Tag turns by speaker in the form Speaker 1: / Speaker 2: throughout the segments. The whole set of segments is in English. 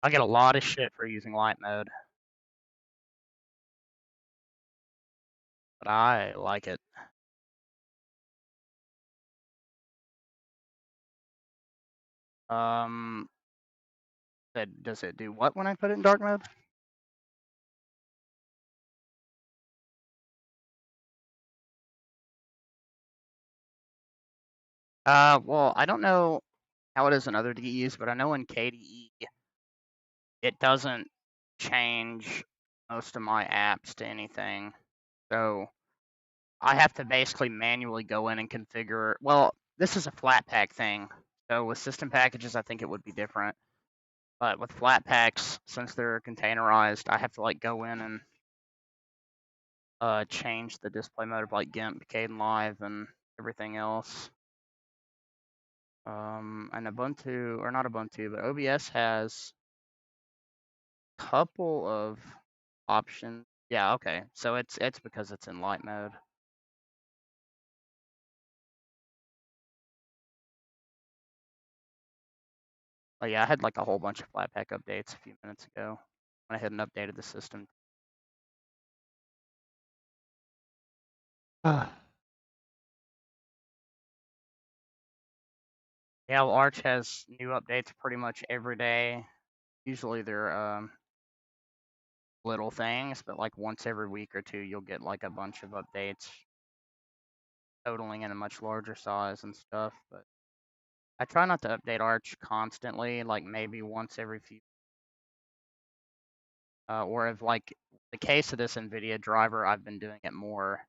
Speaker 1: I get a lot of shit for using light mode, but I like it. Um, does it do what when I put it in dark mode? Well, I don't know how it is in other DEs, but I know in KDE it doesn't change most of my apps to anything. So I have to basically manually go in and configure. Well, this is a flat pack thing. So with system packages, I think it would be different. But with flat packs, since they're containerized, I have to like go in and change the display mode of like GIMP, Kdenlive, and everything else. And Ubuntu, or not Ubuntu, but OBS has a couple of options. Yeah, okay. So it's because it's in light mode. Oh yeah, I had like a whole bunch of Flatpak updates a few minutes ago. Went ahead and updated the system. yeah, well, Arch has new updates pretty much every day. Usually they're little things, but like once every week or two, you'll get like a bunch of updates totaling in a much larger size and stuff. But I try not to update Arch constantly, like maybe once every few. Or if like the case of this NVIDIA driver, I've been doing it more,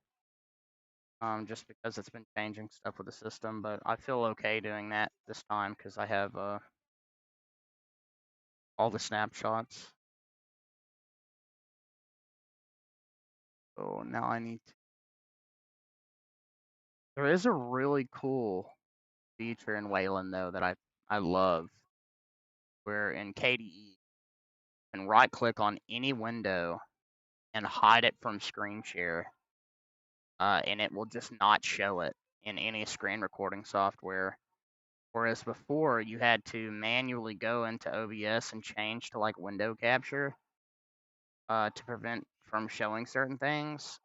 Speaker 1: just because it's been changing stuff with the system. But I feel okay doing that this time because I have all the snapshots. So now I need to. There is a really cool feature in Wayland though that I love, where in KDE you can right click on any window and hide it from screen share, and it will just not show it in any screen recording software. Whereas before you had to manually go into OBS and change to like window capture to prevent from showing certain things,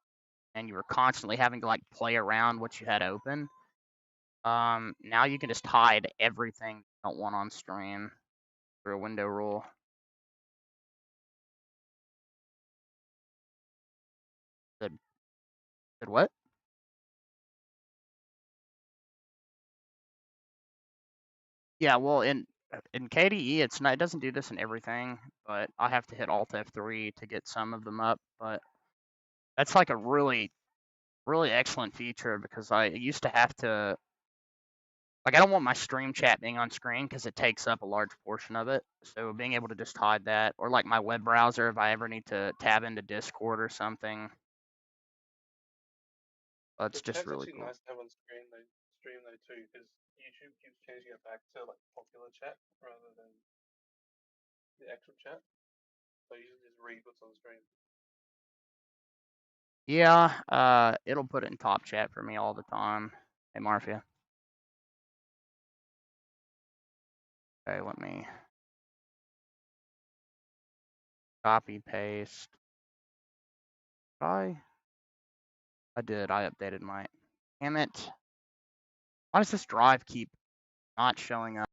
Speaker 1: and you were constantly having to like play around what you had open. Now you can just hide everything you don't want on stream through a window rule. Did did what? Yeah, well in KDE it doesn't do this in everything, but I have to hit Alt F3 to get some of them up. But that's like a really excellent feature because I used to have to like I don't want my stream chat being on screen because it takes up a large portion of it. So being able to just hide that, or like my web browser if I ever need to tab into Discord or something,
Speaker 2: The
Speaker 1: that's just
Speaker 2: chat's
Speaker 1: really
Speaker 2: actually
Speaker 1: cool.
Speaker 2: nice to have on stream though too, because YouTube keeps changing it back to like popular chat rather than the actual chat. So you just read what's on screen.
Speaker 1: Yeah, it'll put it in top chat for me all the time. Hey, Marfia. Okay, let me copy paste. I did. I updated my. Damn it! Why does this drive keep not showing up?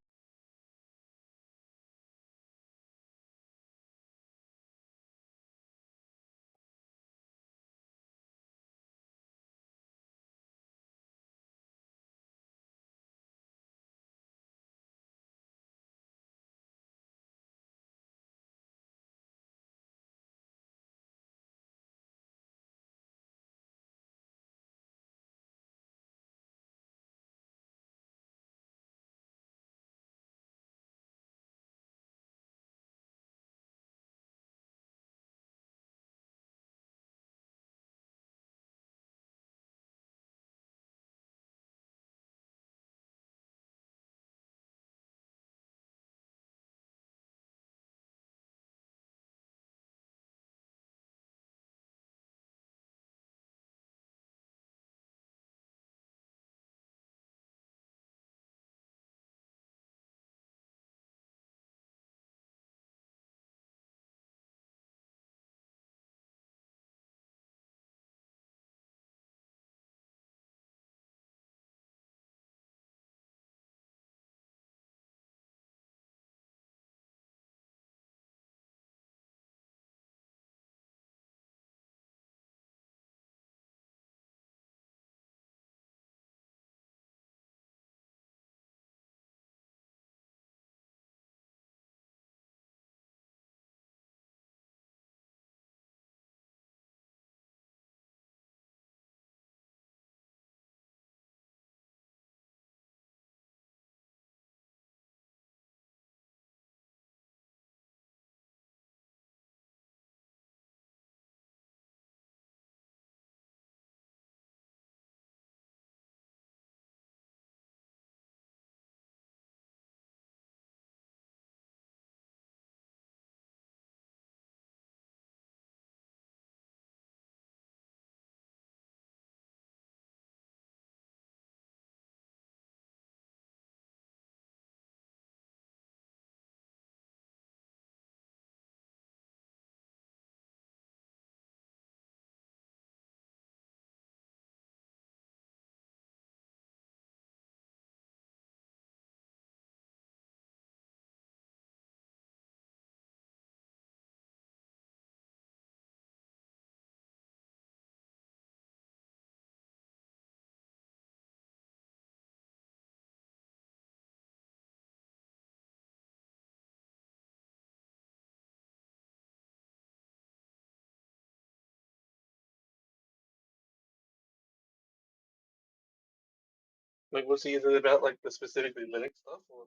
Speaker 2: Like, was he either about like the specifically Linux stuff or?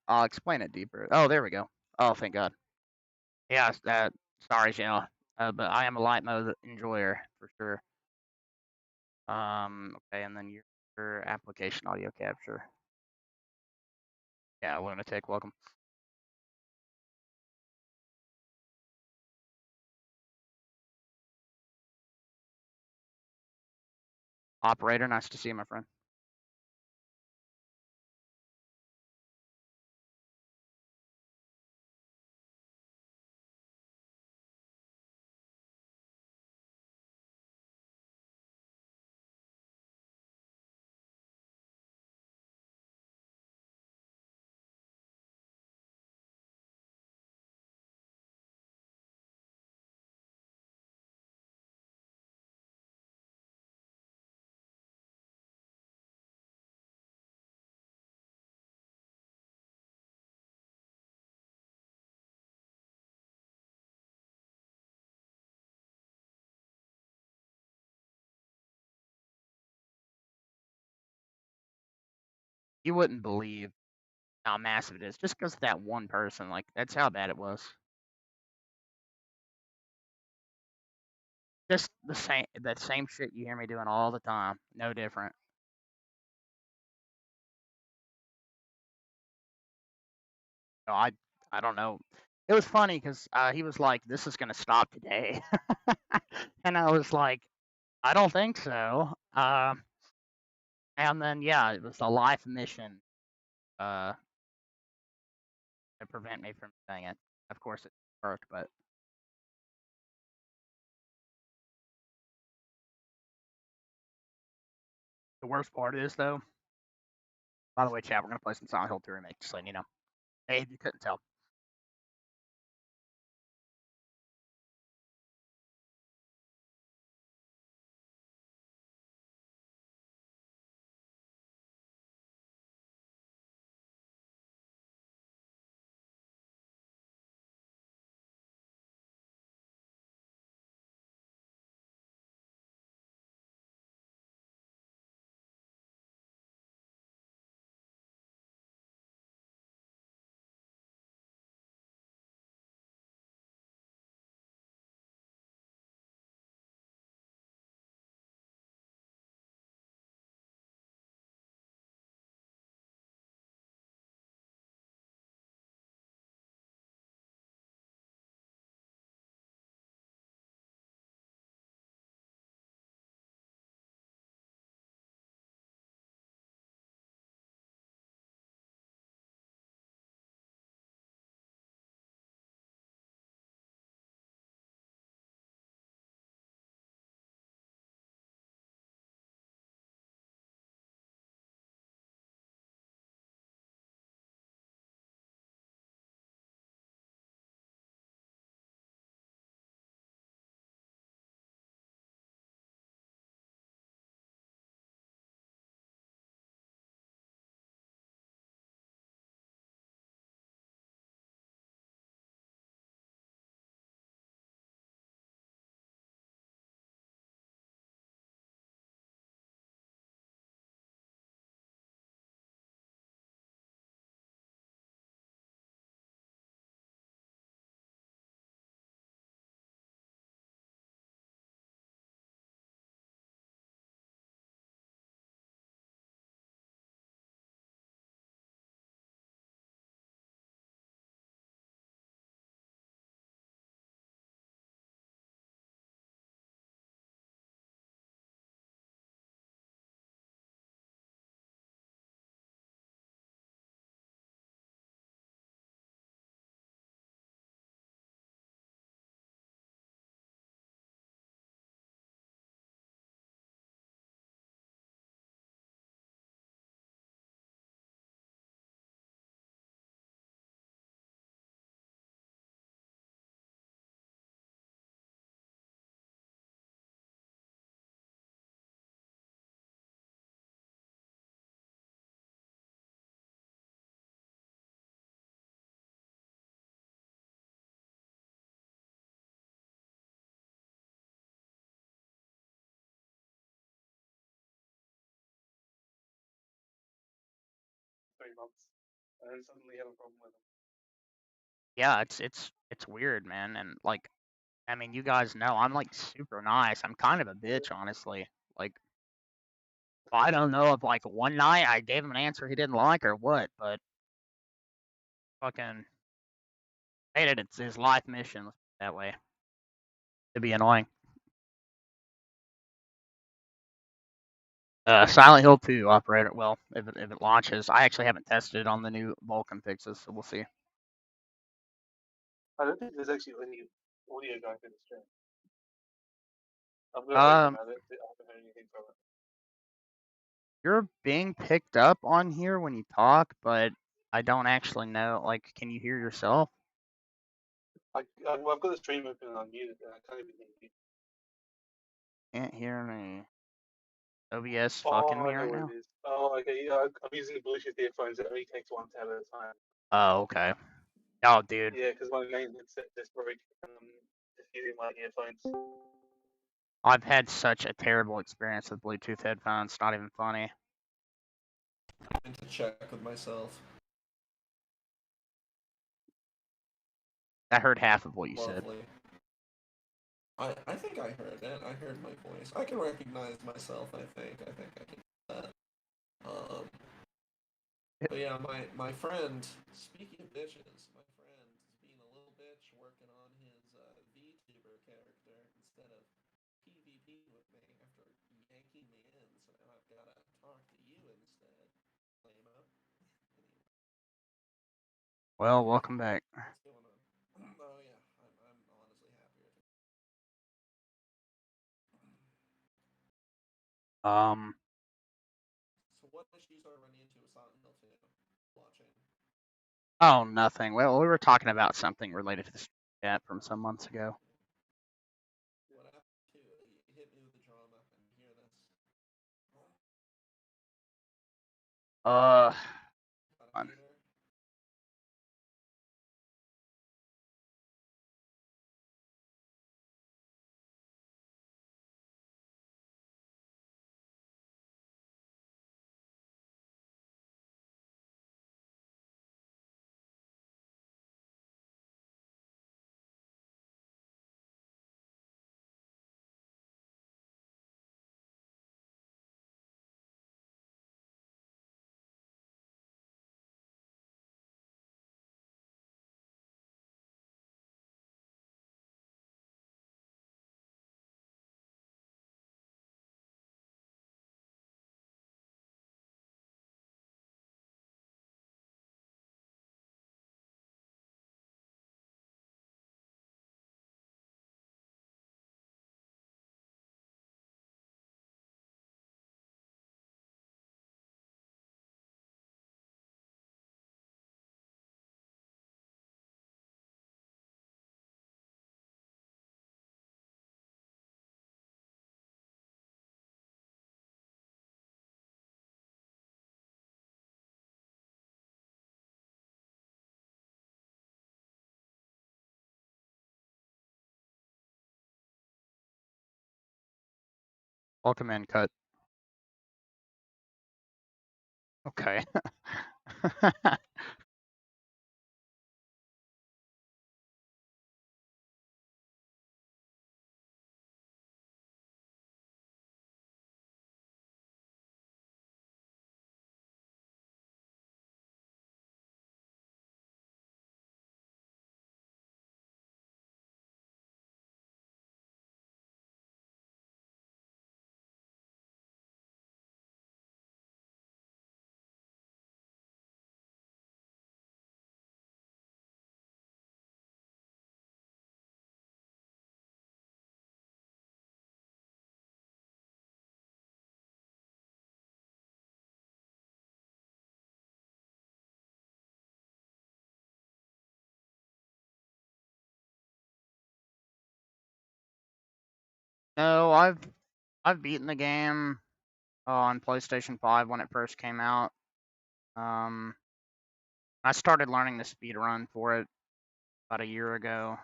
Speaker 1: I'll explain it deeper. Oh, there we go. Oh, thank God. Yeah, sorry, Shayla. But I am a light mode enjoyer for sure. Okay, and then your application audio capture. Yeah, lunatic, welcome. Operator, nice to see you, my friend. You wouldn't believe how massive it is just because of that one person. Like, that's how bad it was. Just that same shit you hear me doing all the time. No different. No, I don't know. It was funny because he was like, "This is gonna stop today," and I was like, "I don't think so." And then yeah, it was a life mission uh, to prevent me from saying it. Of course, it worked, but the worst part is though. By the way, chat, we're gonna play some Silent Hill 2 remake, just letting you know. Hey, if you couldn't tell.
Speaker 2: 3 months, and then suddenly have a problem with them.
Speaker 1: Yeah, it's weird, man, and like, I mean, you guys know I'm like super nice. I'm kind of a bitch, honestly. Like, I don't know if like one night I gave him an answer he didn't like or what, but fucking hated it's his life mission that way. To be annoying. Silent Hill 2 operator. Well, if it launches, I actually haven't tested it on the new Vulkan fixes, so we'll see.
Speaker 2: I don't think there's actually any audio going through the stream. I've got it open
Speaker 1: Um,
Speaker 2: at it, but I haven't heard anything from it.
Speaker 1: you're being picked up on here when you talk, but I don't actually know. Like, can you hear yourself?
Speaker 2: I've got the stream open and unmuted, and I can't even hear you.
Speaker 1: Can't hear me. OBS fucking
Speaker 2: Oh,
Speaker 1: me
Speaker 2: I know
Speaker 1: right
Speaker 2: what
Speaker 1: now.
Speaker 2: it is. Oh, okay. Yeah, I'm using Bluetooth earphones that only takes one tab at a time.
Speaker 1: Oh, okay. Oh, dude,
Speaker 2: Yeah, because my main headset just broke. Just using my earphones.
Speaker 1: I've had such a terrible experience with Bluetooth headphones. It's not even funny.
Speaker 3: To check with myself.
Speaker 1: I heard half of what you said.
Speaker 3: Lovely. I think I heard it. I heard my voice. I can recognize myself, I think. I think I can do that. But yeah, my friend, speaking of bitches, my friend is being a little bitch working on his VTuber character instead of PvP with me after yanking me in, so now I've gotta talk to you instead. Lame-o. Anyway,
Speaker 1: Well, welcome back.
Speaker 3: what's going on? Oh yeah, I'm honestly happier.
Speaker 1: Um,
Speaker 3: So what issues are running into with Silent Hill 2? Watching.
Speaker 1: oh, nothing. Well, we were talking about something related to the chat from some months ago.
Speaker 3: What happened to hit me with the drama and hear this?
Speaker 1: Uh,
Speaker 3: Got a hater?
Speaker 1: welcome in, cut. Okay. No, I've beaten the game on PlayStation 5 when it first came out. Um, I started learning the speed run for it about a year ago.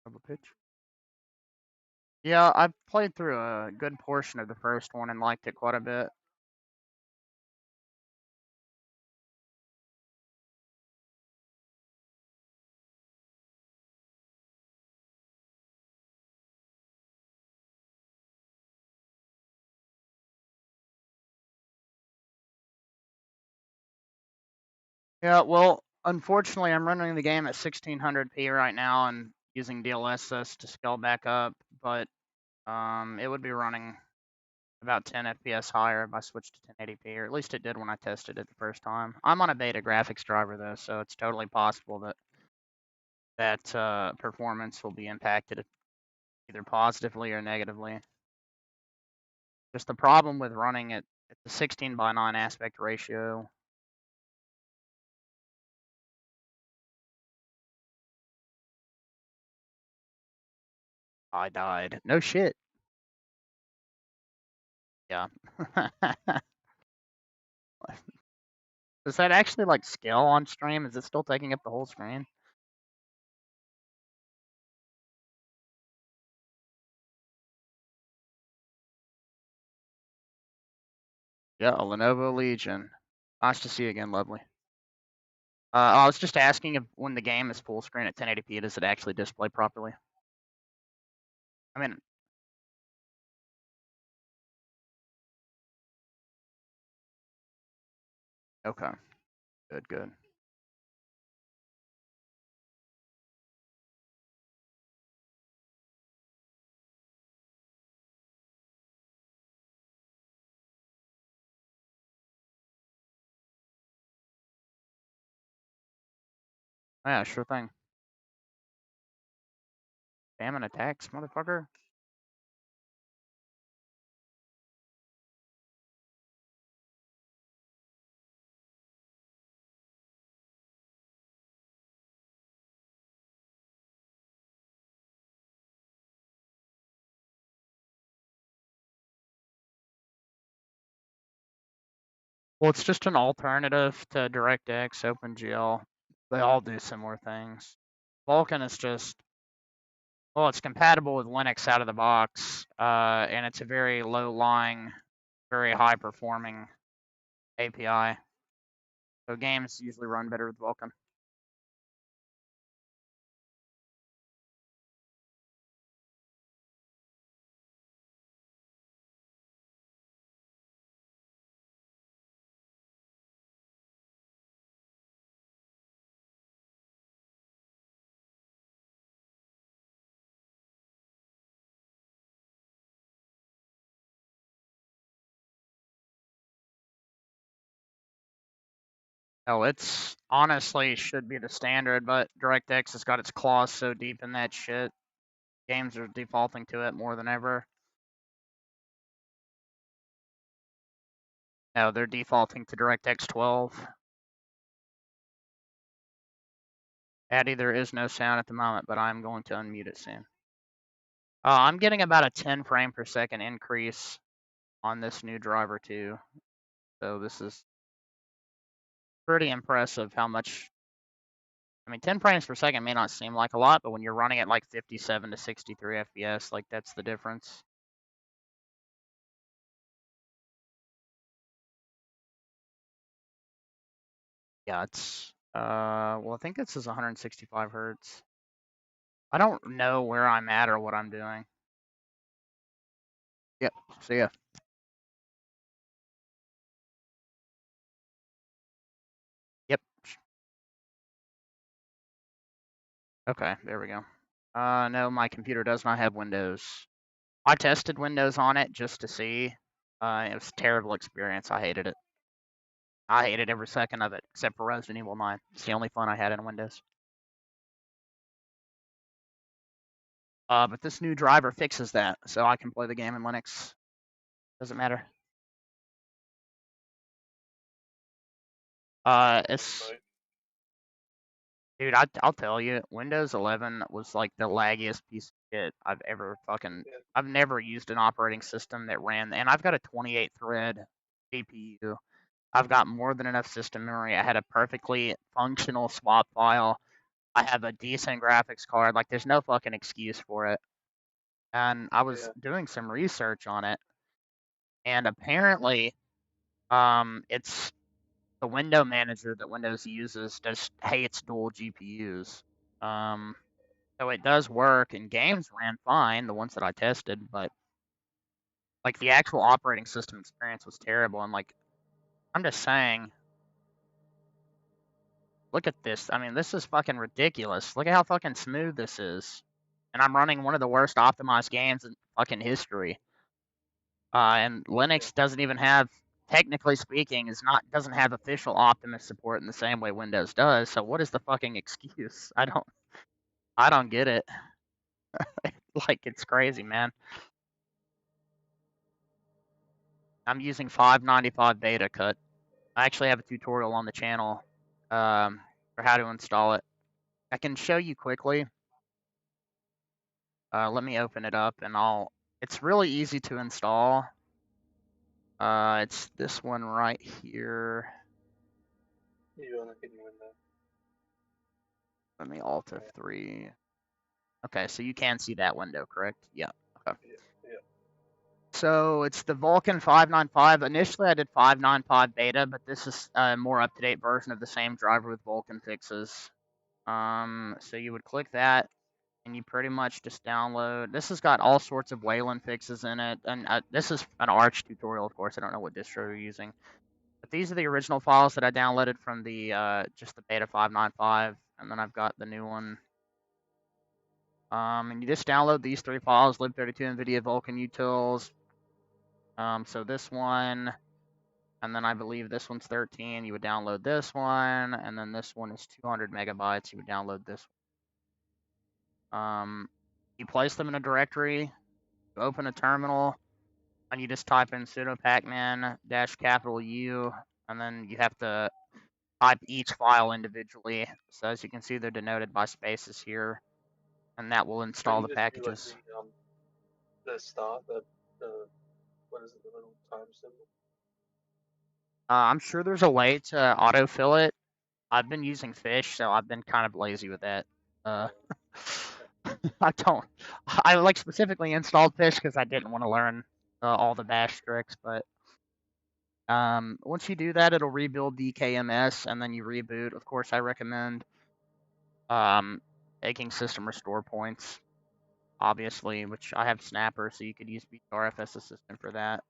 Speaker 1: Of a pitch. Yeah, I've played through a good portion of the first one and liked it quite a bit. Yeah, well, unfortunately, I'm running the game at 1600p right now and using DLSS to scale back up, but it would be running about 10 FPS higher if I switched to 1080p, or at least it did when I tested it the first time. I'm on a beta graphics driver though, so it's totally possible that performance will be impacted either positively or negatively. Just the problem with running it at the 16:9 aspect ratio. I died. No shit. Yeah. Does that actually like scale on stream? Is it still taking up the whole screen? Yeah, a Lenovo Legion. Nice to see you again, lovely. I was just asking if when the game is full screen at 1080p, does it actually display properly? I mean, okay. Good, good. Yeah, sure thing. Damn, an attacks, motherfucker. Well, it's just an alternative to DirectX, OpenGL. They all do similar things. Vulkan is just, well, it's compatible with Linux out of the box, and it's a very low-lying, very high-performing API. So games usually run better with Vulkan. Oh, it's honestly should be the standard, but DirectX has got its claws so deep in that shit. Games are defaulting to it more than ever. No, they're defaulting to DirectX 12. Addy, there is no sound at the moment, but I'm going to unmute it soon. I'm getting about a 10 frame per second increase on this new driver too. So this is pretty impressive how much. I mean, 10 frames per second may not seem like a lot, but when you're running at like 57 to 63 FPS, like that's the difference. Yeah, it's well, I think this is 165 hertz. I don't know where I'm at or what I'm doing. Yep. See ya. Yep. Okay, there we go. No, my computer does not have Windows. I tested Windows on it just to see. It was a terrible experience. I hated it. I hated every second of it, except for Resident Evil 9. It's the only fun I had in Windows. But this new driver fixes that, so I can play the game in Linux. Doesn't matter. It's dude, I'll tell you, Windows 11 was like the laggiest piece of shit I've ever fucking.
Speaker 2: Yeah.
Speaker 1: I've never used an operating system that ran, and I've got a 28 thread CPU. I've got more than enough system memory. I had a perfectly functional swap file. I have a decent graphics card. Like, there's no fucking excuse for it. And I was doing some research on it, and apparently, it's the window manager that Windows uses does hates dual GPUs. So it does work, and games ran fine, the ones that I tested, but like the actual operating system experience was terrible. And like, I'm just saying, look at this. I mean, this is fucking ridiculous. Look at how fucking smooth this is. And I'm running one of the worst optimized games in fucking history. And Linux doesn't even have, technically speaking, doesn't have official Optimus support in the same way Windows does. So what is the fucking excuse? I don't get it. Like, it's crazy, man. I'm using 595 beta cut. I actually have a tutorial on the channel for how to install it. I can show you quickly. Let me open it up, and it's really easy to install. It's this one right here.
Speaker 2: You want to hidden window.
Speaker 1: Let me Alt F3. Okay, so you can see that window, correct? Yeah. Okay.
Speaker 2: Yeah.
Speaker 1: So it's the Vulkan 595. Initially, I did 595 beta, but this is a more up-to-date version of the same driver with Vulkan fixes. So you would click that, and you pretty much just download. This has got all sorts of Wayland fixes in it, and this is an Arch tutorial, of course. I don't know what distro you're using, but these are the original files that I downloaded from the just the beta 595, and then I've got the new one. And you just download these three files: lib32 NVIDIA Vulkan utils. So this one, and then I believe this one's 13. You would download this one, and then this one is 200 megabytes. You would download this one. You place them in a directory, you open a terminal, and you just type in sudo pacman -U, and then you have to type each file individually. So as you can see, they're denoted by spaces here, and that will install the packages.
Speaker 2: The start, the what is it, the little time symbol?
Speaker 1: I'm sure there's a way to autofill it. I've been using Fish, so I've been kind of lazy with that. I like specifically installed Fish because I didn't want to learn all the bash tricks, but once you do that, it'll rebuild the KMS, and then you reboot. Of course, I recommend taking system restore points, obviously, which I have Snapper, so you could use RFS Assistant for that.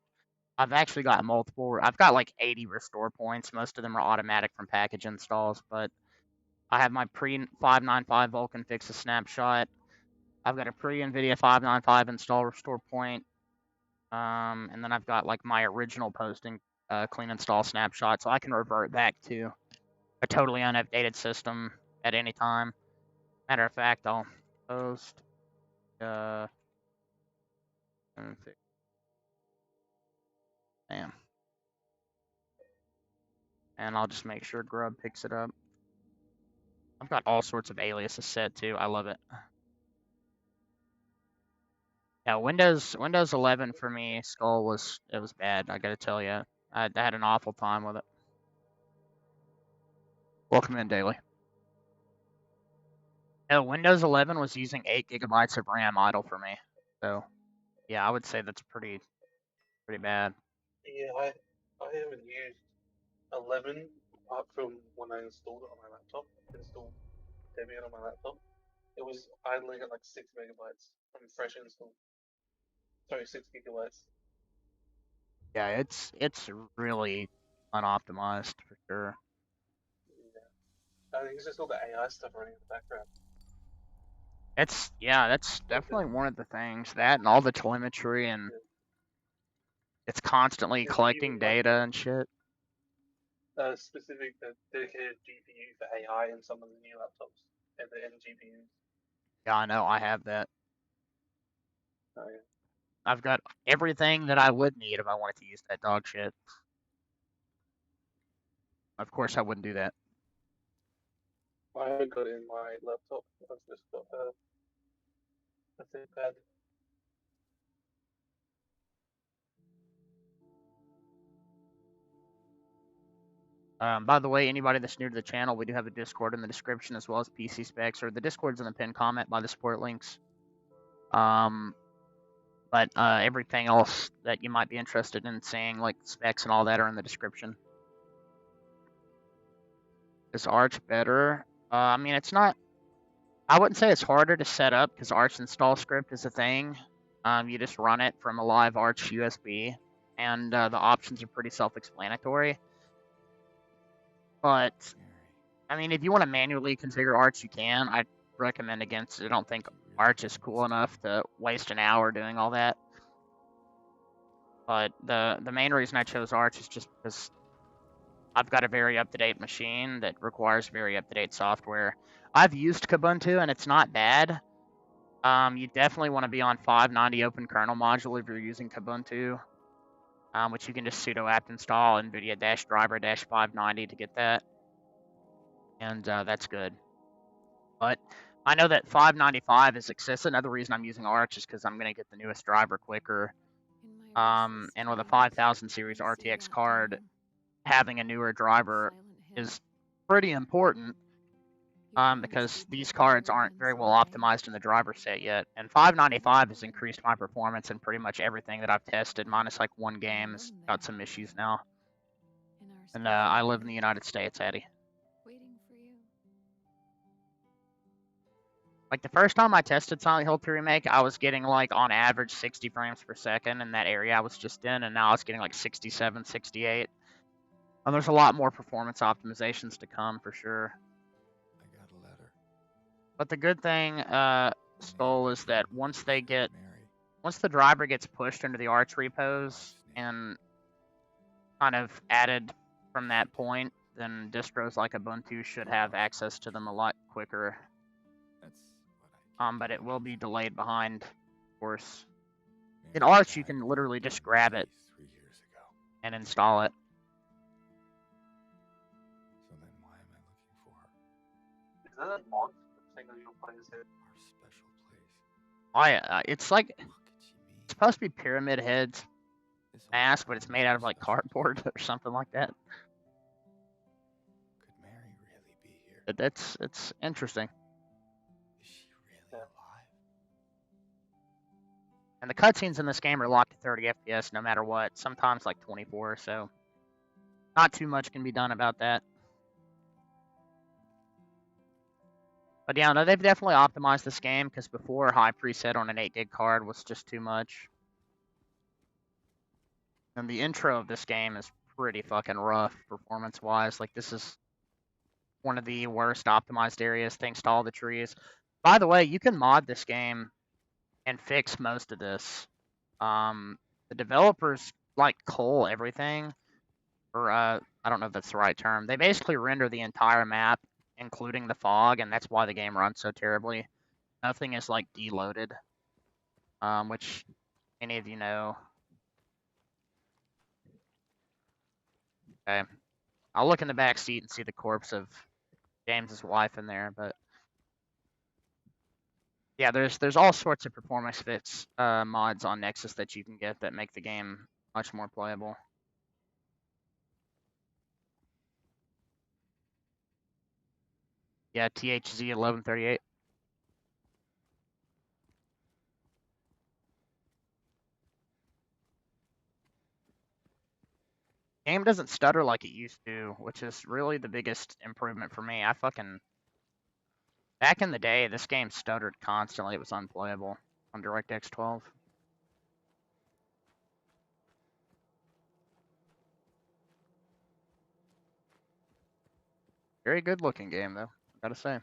Speaker 1: I've actually got multiple. I've got like 80 restore points. Most of them are automatic from package installs, but I have my pre-595 Vulkan Fixes snapshot. I've got a pre-NVIDIA 595 install restore point. And then I've got like my original posting clean install snapshot, so I can revert back to a totally unupdated system at any time. Matter of fact, I'll post damn. And I'll just make sure Grub picks it up. I've got all sorts of aliases set too. I love it. Yeah, Windows 11 for me, Skull was bad. I gotta tell you, I had an awful time with it. Welcome in, Daily. No, Windows 11 was using 8 gigabytes of RAM idle for me. So, yeah, I would say that's pretty bad.
Speaker 2: Yeah, I haven't used 11 apart from when I installed it on my laptop. Installed Debian on my laptop. It was idling at like 6 megabytes from fresh install. Sorry, 6 gigabytes.
Speaker 1: Yeah, it's really unoptimized for sure.
Speaker 2: Yeah. I think it's just all the AI stuff running in the background.
Speaker 1: That's definitely one of the things, that and all the telemetry, and it's constantly collecting data and shit.
Speaker 2: Specific dedicated GPU for AI in some of the new laptops and the end GPUs.
Speaker 1: Yeah, I know. I have that.
Speaker 2: Oh, yeah.
Speaker 1: I've got everything that I would need if I wanted to use that dog shit. Of course, I wouldn't do that.
Speaker 2: I haven't got it in my laptop. I've just got a ThinkPad.
Speaker 1: By the way, anybody that's new to the channel, we do have a Discord in the description as well as PC specs, or the Discord's in the pinned comment by the support links. But everything else that you might be interested in seeing, like specs and all that, are in the description. Is Arch better? I mean, it's not. I wouldn't say it's harder to set up because Arch install script is a thing. You just run it from a live Arch USB, and the options are pretty self-explanatory. But I mean, if you want to manually configure Arch, you can. I recommend against it. I don't think Arch is cool enough to waste an hour doing all that. But the main reason I chose Arch is just because I've got a very up-to-date machine that requires very up-to-date software. I've used Kubuntu, and it's not bad. You definitely want to be on 590 Open Kernel Module if you're using Kubuntu, which you can just sudo apt install NVIDIA-driver-590 to get that. And that's good. But I know that 595 is excessive. Another reason I'm using Arch is because I'm going to get the newest driver quicker. And with a 5000 series RTX card, having a newer driver is pretty important because these cards aren't very well optimized in the driver set yet. And 595 has increased my performance in pretty much everything that I've tested, minus like one game has got some issues now. And I live in the United States, Eddie. Like, the first time I tested Silent Hill 2 Remake, I was getting, like, on average 60 frames per second in that area I was just in, and now I was getting, like, 67, 68. And there's a lot more performance optimizations to come, for sure.
Speaker 4: I got a letter.
Speaker 1: But the good thing, Skull, is that once the driver gets pushed into the Arch repos and kind of added from that point, then distros like Ubuntu should have access to them a lot quicker. But it will be delayed behind, of course. In Arch, you can literally just grab it and install it.
Speaker 4: So then why am I looking for her?
Speaker 2: Is that a mod? The thing that you're playing is it?
Speaker 4: Our special place.
Speaker 1: It's like,
Speaker 4: What could she mean?
Speaker 1: it's supposed to be Pyramid Head's
Speaker 4: This whole
Speaker 1: mask, but it's
Speaker 4: thing
Speaker 1: made out of
Speaker 4: is
Speaker 1: like
Speaker 4: special
Speaker 1: cardboard
Speaker 4: place.
Speaker 1: or something like that.
Speaker 4: Could Mary really be here?
Speaker 1: It's interesting.
Speaker 4: Is she really alive?
Speaker 1: And the cutscenes in this game are locked to 30 FPS no matter what, sometimes like 24, so not too much can be done about that. But yeah, no, they've definitely optimized this game, because before, high preset on an 8 gig card was just too much. And the intro of this game is pretty fucking rough, performance-wise. Like, this is one of the worst optimized areas, thanks to all the trees. By the way, you can mod this game and fix most of this. The developers, like, cull everything. Or, I don't know if that's the right term. They basically render the entire map, including the fog, and that's why the game runs so terribly. Nothing is, like, deloaded. Which any of you know. Okay. I'll look in the back seat and see the corpse of James's wife in there, but yeah, there's all sorts of performance fix mods on Nexus that you can get that make the game much more playable. Yeah, THZ 1138. Game doesn't stutter like it used to, which is really the biggest improvement for me. Back in the day, this game stuttered constantly. It was unplayable on DirectX 12. Very good looking game, though, I gotta say.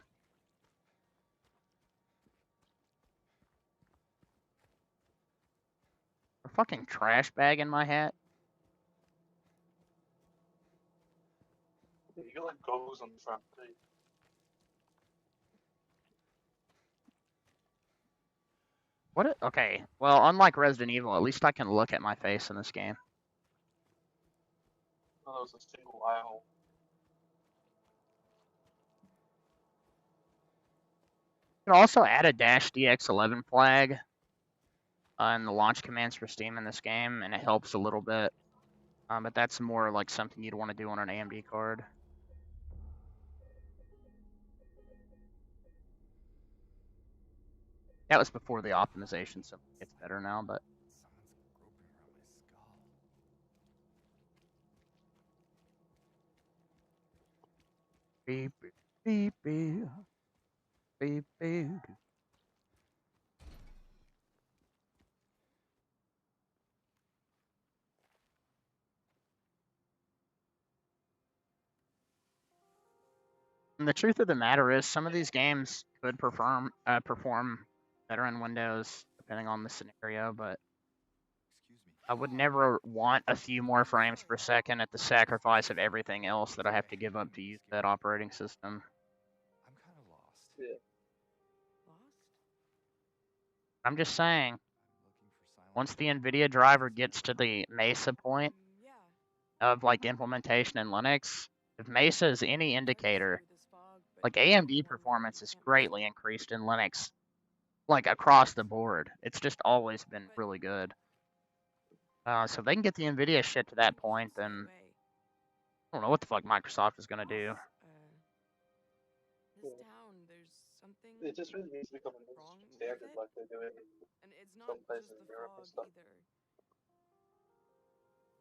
Speaker 1: A fucking trash bag in my hat.
Speaker 2: You got like goggles on the front too.
Speaker 1: Okay, well, unlike Resident Evil, at least I can look at my face in this game.
Speaker 2: Oh, that was a single eye hole.
Speaker 1: You can also add a -DX11 flag in the launch commands for Steam in this game, and it helps a little bit. But that's more like something you'd want to do on an AMD card. That was before the optimization, so it's better now, but.
Speaker 4: Someone's groping around my skull.
Speaker 1: Beep, beep, beep, beep, beep. And the truth of the matter is, some of these games could perform better in Windows, depending on the scenario, but
Speaker 4: Excuse me.
Speaker 1: I would never want a few more frames per second at the sacrifice of everything else that I have to give up to use that operating system.
Speaker 4: I'm kind of lost.
Speaker 2: Yeah.
Speaker 5: Lost?
Speaker 1: I'm just saying,
Speaker 4: I'm looking for silent.
Speaker 1: once the NVIDIA driver gets to the Mesa point
Speaker 5: Yeah.
Speaker 1: of like implementation in Linux, if Mesa is any indicator,
Speaker 5: Through this fog, but
Speaker 1: like
Speaker 5: yeah,
Speaker 1: AMD
Speaker 5: one
Speaker 1: performance
Speaker 5: thing
Speaker 1: is
Speaker 5: can't
Speaker 1: greatly
Speaker 5: miss.
Speaker 1: increased in Linux, like across the board. It's just always been
Speaker 5: But
Speaker 1: really good. So if they can get the NVIDIA shit to that point,
Speaker 5: stay
Speaker 1: then
Speaker 5: away.
Speaker 1: I don't know what the fuck Microsoft is gonna do.
Speaker 5: This
Speaker 2: Yeah.
Speaker 5: town, there's something
Speaker 2: It just really needs to become an
Speaker 5: wrong
Speaker 2: industry
Speaker 5: with
Speaker 2: standard
Speaker 5: it,
Speaker 2: like they do in
Speaker 5: and it's not
Speaker 2: some places
Speaker 5: just
Speaker 2: in
Speaker 5: the
Speaker 2: Europe and
Speaker 5: fog
Speaker 2: stuff.
Speaker 5: either.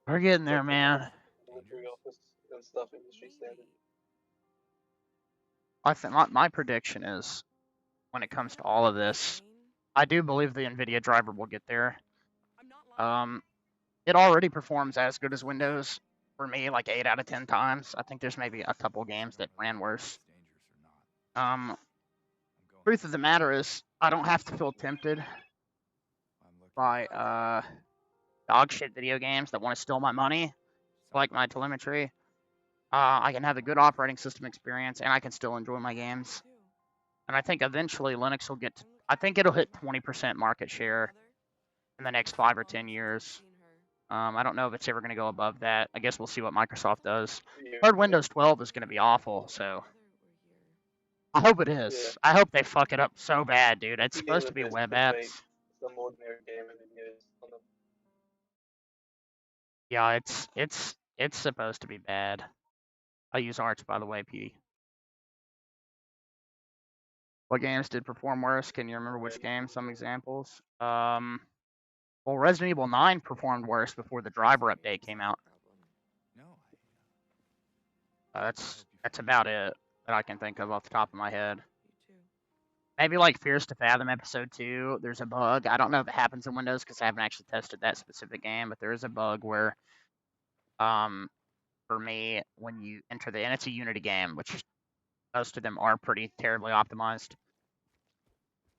Speaker 1: We're getting there,
Speaker 2: Like the
Speaker 1: man.
Speaker 2: military office and stuff, industry standard.
Speaker 5: Maybe.
Speaker 1: I think my prediction is, when it comes to all of this, I do believe the NVIDIA driver will get there.
Speaker 5: I'm not lying.
Speaker 1: It already performs as good as Windows for me, like 8 out of 10 times. I think there's maybe a couple games that ran worse.
Speaker 4: It's dangerous or not. I'm going.
Speaker 1: Truth of the matter is, I don't have to feel tempted
Speaker 4: I'm looking
Speaker 1: by
Speaker 4: for
Speaker 1: dog shit video games that want to steal my money, like my telemetry. I can have a good operating system experience, and I can still enjoy my games.
Speaker 5: Too.
Speaker 1: And I think eventually Linux will get to,
Speaker 5: I'm
Speaker 1: I
Speaker 5: looking
Speaker 1: think
Speaker 5: for
Speaker 1: it'll hit
Speaker 5: someone.
Speaker 1: 20% market
Speaker 5: Your
Speaker 1: share
Speaker 5: mother?
Speaker 1: in the next
Speaker 5: It's been
Speaker 1: 5 or
Speaker 5: long
Speaker 1: 10
Speaker 5: since I've
Speaker 1: years.
Speaker 5: seen her.
Speaker 1: I don't know if it's ever going to go above that. I guess we'll see what Microsoft does.
Speaker 2: Yeah.
Speaker 1: Heard Windows 12 is going to be awful, so I hope it is.
Speaker 2: Yeah.
Speaker 1: I hope they fuck it up so bad, dude. It's
Speaker 2: You're
Speaker 1: supposed to
Speaker 2: getting
Speaker 1: be
Speaker 2: the best
Speaker 1: web
Speaker 2: clickbait
Speaker 1: apps.
Speaker 2: some ordinary gamer videos on them.
Speaker 1: Yeah, it's supposed to be bad. I use Arch, by the way, P. What games did perform worse? Can you remember which games? Some examples. Well, Resident Evil 9 performed worse before the driver update came out.
Speaker 4: No,
Speaker 1: That's about it that I can think of off the top of my head.
Speaker 5: You too.
Speaker 1: Maybe like Fears to Fathom Episode 2, there's a bug. I don't know if it happens in Windows because I haven't actually tested that specific game, but there is a bug where, for me, when you enter and it's a Unity game, which most of them are pretty terribly optimized,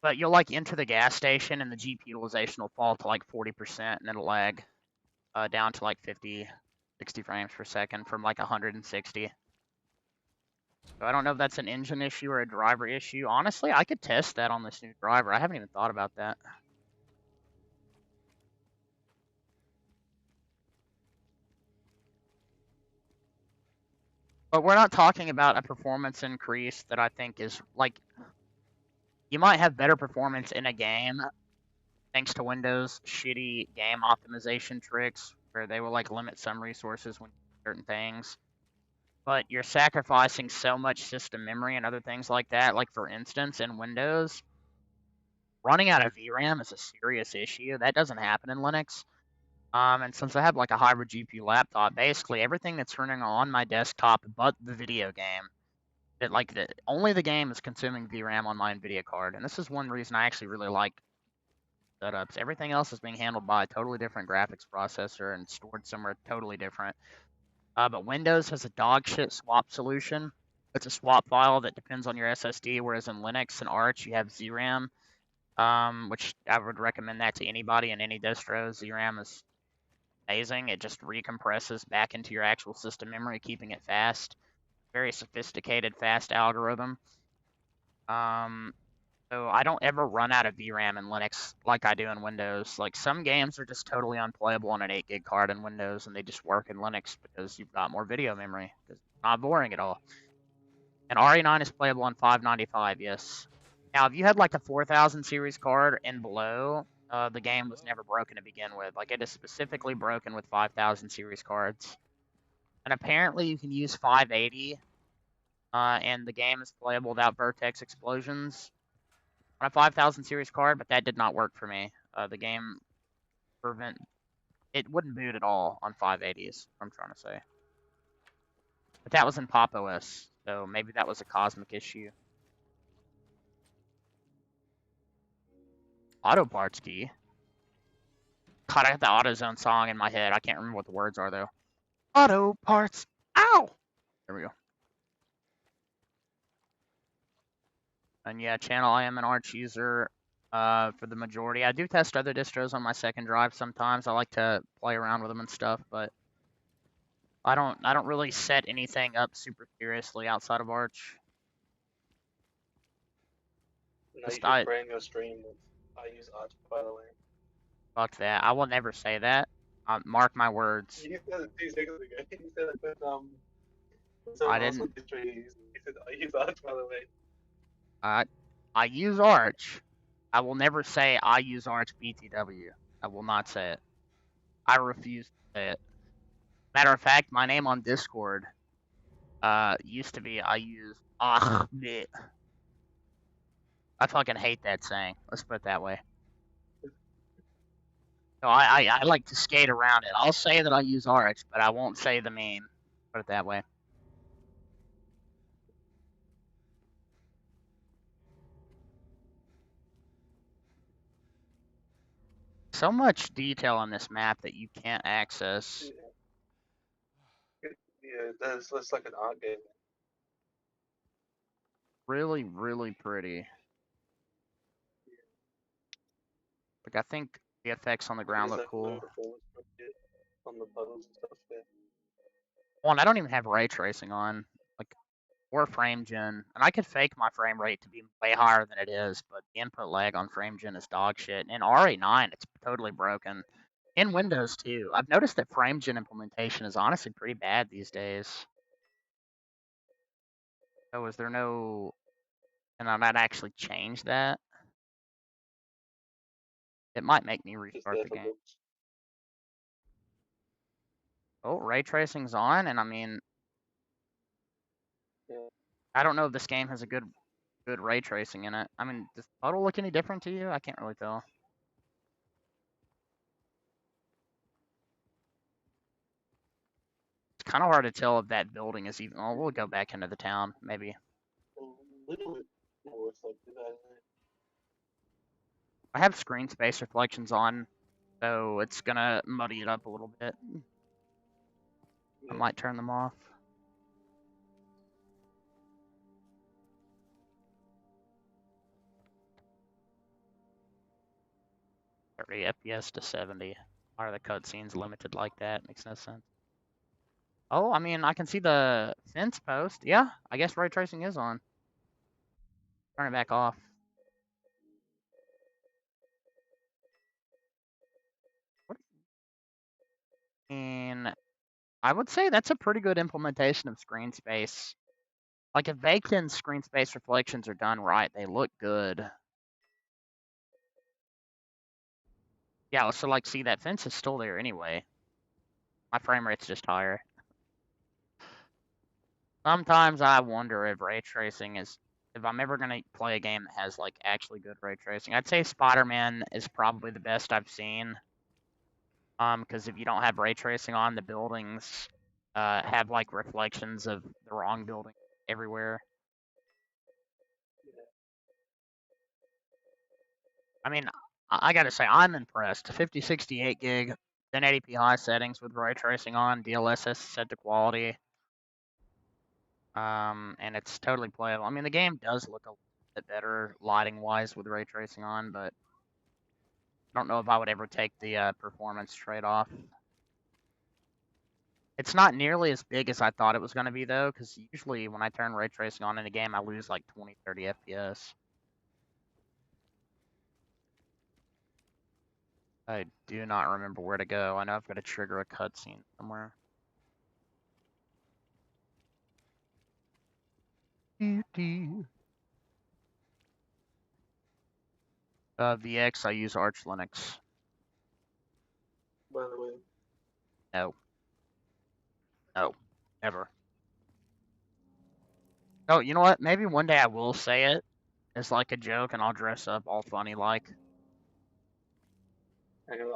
Speaker 1: but you'll like enter the gas station and the GPU utilization will fall to like 40% and it'll lag down to like 50, 60 frames per second from like 160. So I don't know if that's an engine issue or a driver issue. Honestly, I could test that on this new driver. I haven't even thought about that. But we're not talking about a performance increase that I think is like, you might have better performance in a game thanks to Windows' shitty game optimization tricks where they will like limit some resources when certain things. But you're sacrificing so much system memory and other things like that. Like for instance, in Windows, running out of VRAM is a serious issue. That doesn't happen in Linux. And since I have like a hybrid GPU laptop, basically everything that's running on my desktop but the video game, only the game is consuming VRAM on my NVIDIA card. And this is one reason I actually really like setups. Everything else is being handled by a totally different graphics processor and stored somewhere totally different. But Windows has a dog shit swap solution. It's a swap file that depends on your SSD, whereas in Linux and Arch you have ZRAM, which I would recommend that to anybody in any distro. ZRAM is amazing. It just recompresses back into your actual system memory, keeping it fast. Very sophisticated, fast algorithm. So I don't ever run out of VRAM in Linux like I do in Windows. Like some games are just totally unplayable on an 8 gig card in Windows, and they just work in Linux because you've got more video memory. It's not boring at all. And RE9 is playable on 595, yes. Now, if you had like a 4000 series card and below, the game was never broken to begin with. Like, it is specifically broken with 5000 series cards. And apparently you can use 580, and the game is playable without vertex explosions on a 5000 series card, but that did not work for me. The game it wouldn't boot at all on 580s, what I'm trying to say. But that was in Pop OS, so maybe that was a cosmic issue. Auto parts key. God, I got the AutoZone song in my head. I can't remember what the words are, though. Auto parts. Ow! There we go. And yeah, channel, I am an Arch user for the majority. I do test other distros on my second drive sometimes. I like to play around with them and stuff, but I don't really set anything up super seriously outside of Arch.
Speaker 2: No, you
Speaker 1: Just
Speaker 2: should brand your stream with I use Arch, by the way.
Speaker 1: fuck that. I will never say that. Mark my words.
Speaker 2: You said it 2 seconds ago. You said it with
Speaker 1: I
Speaker 2: someone else
Speaker 1: didn't.
Speaker 2: on distro you use. You said I use Arch, by the way.
Speaker 1: I use Arch. I will never say I use Arch BTW. I will not say it. I refuse to say it. Matter of fact, my name on Discord used to be I use bleh. I fucking hate that saying. Let's put it that way. So I like to skate around it. I'll say that I use Arch, but I won't say the meme. Put it that way. So much detail on this map that you can't access.
Speaker 2: Yeah, that's like an art game.
Speaker 1: Really, really pretty. Like, I think the effects on the ground
Speaker 2: There's
Speaker 1: look
Speaker 2: like
Speaker 1: cool.
Speaker 2: no performance on the puddles and stuff there.
Speaker 1: One, I don't even have ray tracing on, like, or frame gen, and I could fake my frame rate to be way higher than it is, but the input lag on frame gen is dog shit. And in RA9, it's totally broken. In Windows too, I've noticed that frame gen implementation is honestly pretty bad these days. So is there no, and I might actually change that? It might make me
Speaker 2: Just
Speaker 1: restart
Speaker 2: there
Speaker 1: the
Speaker 2: for
Speaker 1: game.
Speaker 2: looks.
Speaker 1: Oh, ray tracing's on, and I mean,
Speaker 2: Yeah.
Speaker 1: I don't know if this game has a good ray tracing in it. I mean, does the puddle look any different to you? I can't really tell. It's kind of hard to tell if that building is even. Oh, we'll go back into the town, maybe.
Speaker 2: A little bit more reflective, I don't know.
Speaker 1: I have screen space reflections on, so it's gonna muddy it up a little bit. I
Speaker 2: Yeah.
Speaker 1: might turn them off. Thirty FPS to 70. Why are the cutscenes limited like that? Makes no sense. Oh, I mean, I can see the fence post. Yeah, I guess ray tracing is on. Turn it back off. And I would say that's a pretty good implementation of screen space. Like, if baked-in screen space reflections are done right, they look good. Yeah, so, like, see, that fence is still there anyway. My frame rate's just higher. Sometimes I wonder if ray tracing is... If I'm ever going to play a game that has, like, actually good ray tracing. I'd say Spider-Man is probably the best I've seen. Because if you don't have ray tracing on, the buildings have, like, reflections of the wrong building everywhere. I mean, I gotta say, I'm impressed. 5068 gig, 1080p high settings with ray tracing on, DLSS set to quality. And it's totally playable. I mean, the game does look a bit better lighting-wise with ray tracing on, but I don't know if I would ever take the performance trade-off. It's not nearly as big as I thought it was going to be, though, because usually when I turn ray tracing on in a game, I lose like 20, 30 FPS. I do not remember where to go. I know I've got to trigger a cutscene somewhere. VX, I use Arch Linux.
Speaker 2: By the way,
Speaker 1: No. No. Never. Oh, you know what? Maybe one day I will say it as like a joke and I'll dress up all funny like.
Speaker 2: hang on,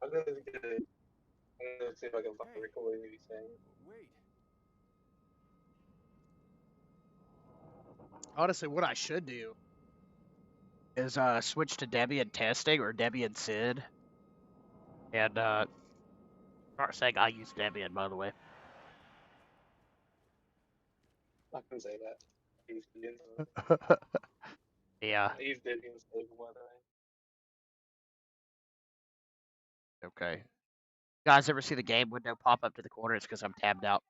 Speaker 2: I'm gonna get it. I'm gonna see if I can find a recording of you saying it.
Speaker 4: Wait.
Speaker 1: Honestly, what I should do is switch to Debian testing or Debian SID. And start saying I use Debian, by the way.
Speaker 2: I can say that. I use Debian.
Speaker 1: Yeah.
Speaker 2: I use Debian stable, by the way.
Speaker 1: Okay. You guys ever see the game window pop up to the corner? It's because I'm tabbed out.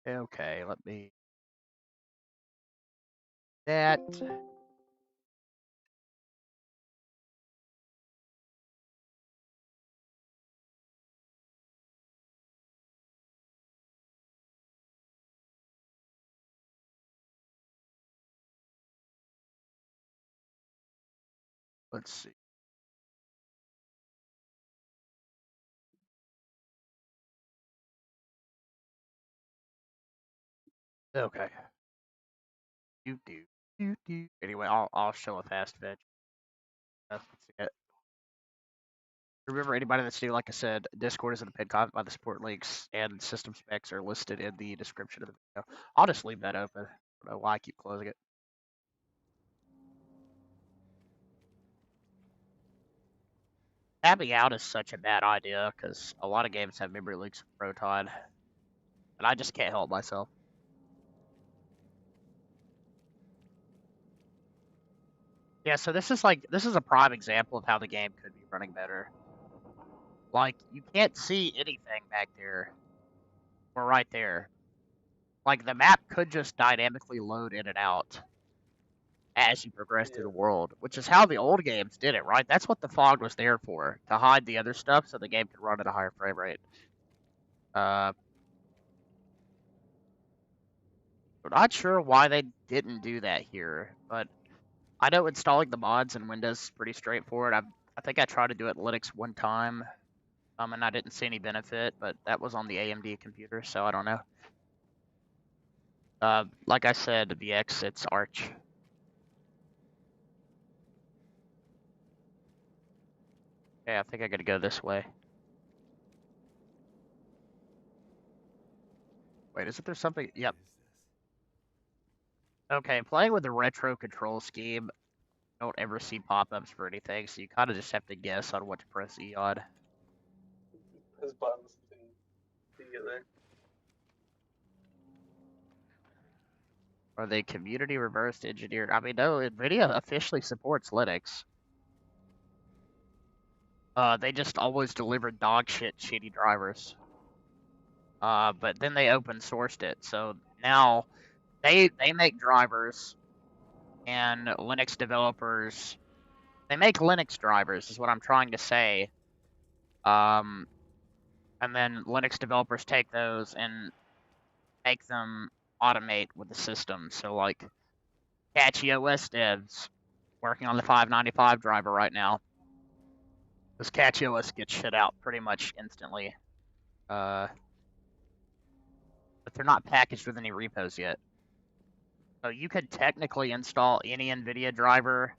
Speaker 1: Okay, let me. That. Let's see. Okay. Anyway, I'll show a fast fetch. Let's see it. Remember, anybody that's new, like I said, Discord is in the pinned comment by the support links, and system specs are listed in the description of the video. I'll just leave that open. I don't know why I keep closing it. Tabbing out is such a bad idea because a lot of games have memory leaks with Proton, and I just can't help myself. Yeah, so this is a prime example of how the game could be running better. Like, you can't see anything back there. Or right there. Like, the map could just dynamically load in and out as you progress through the world, which is how the old games did it, right? That's what the fog was there for, to hide the other stuff so the game could run at a higher frame rate. I'm not sure why they didn't do that here, but I know installing the mods in Windows is pretty straightforward. I think I tried to do it in Linux one time, and I didn't see any benefit, but that was on the AMD computer, so I don't know. Like I said, VX, it's Arch. Okay, I think I gotta go this way. Wait, isn't there something? Yep. Okay, playing with the retro control scheme, don't ever see pop-ups for anything, so you kind of just have to guess on what to press E on.
Speaker 2: There's buttons to get there.
Speaker 1: Are they community reversed engineered? I mean, no, NVIDIA officially supports Linux. They just always delivered dog shit shitty drivers. But then they open sourced it, so now they make drivers, and Linux developers, they make Linux drivers, is what I'm trying to say. And then Linux developers take those and make them automate with the system. So like Catchy OS devs working on the 595 driver right now. This Catchy OS gets shit out pretty much instantly. But they're not packaged with any repos yet. So you could technically install any NVIDIA driver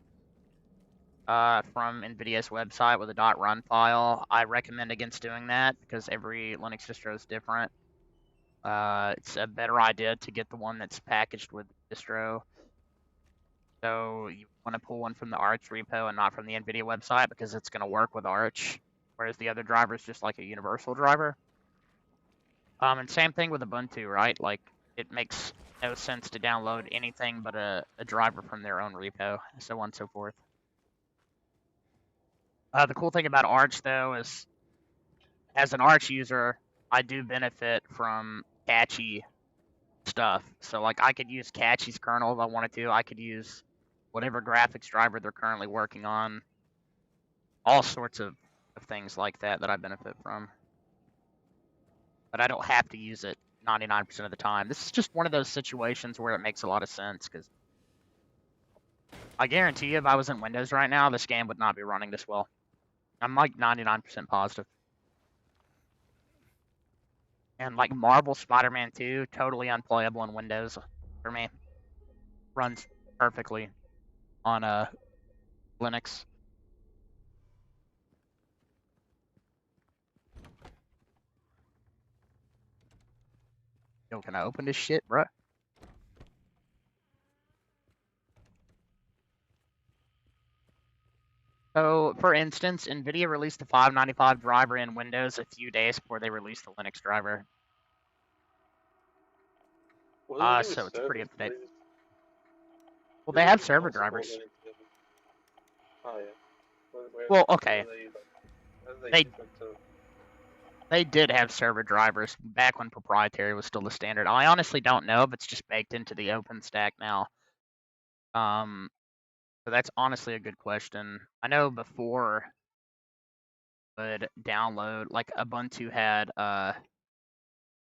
Speaker 1: from NVIDIA's website with a .run file. I recommend against doing that because every Linux distro is different. It's a better idea to get the one that's packaged with the distro. So you want to pull one from the Arch repo and not from the NVIDIA website because it's going to work with Arch, whereas the other driver is just like a universal driver. And same thing with Ubuntu, right? Like, it makes no sense to download anything but a driver from their own repo, so on and so forth. The cool thing about Arch, though, is as an Arch user, I do benefit from Catchy stuff. So, like, I could use Catchy's kernel if I wanted to. I could use whatever graphics driver they're currently working on. All sorts of of things like that that I benefit from. But I don't have to use it 99% of the time. This is just one of those situations where it makes a lot of sense, because I guarantee you if I was in Windows right now, this game would not be running this well. I'm like 99% positive. And like Marvel Spider-Man 2, totally unplayable in Windows for me. Runs perfectly on Linux. Yo, can I open this shit, bruh? So, for instance, NVIDIA released the 595 driver in Windows a few days before they released the Linux driver.
Speaker 2: What does it do with
Speaker 1: So it's pretty
Speaker 2: servers?
Speaker 1: up to date.
Speaker 2: They just-
Speaker 1: Well,
Speaker 2: they
Speaker 1: they have
Speaker 2: just
Speaker 1: server
Speaker 2: not support
Speaker 1: drivers.
Speaker 2: Linux servers. Oh yeah.
Speaker 1: Well,
Speaker 2: How
Speaker 1: okay.
Speaker 2: do they, how do they
Speaker 1: They
Speaker 2: different to?
Speaker 1: They did have server drivers back when proprietary was still the standard. I honestly don't know if it's just baked into the OpenStack now. So that's honestly a good question. I know before would download like Ubuntu had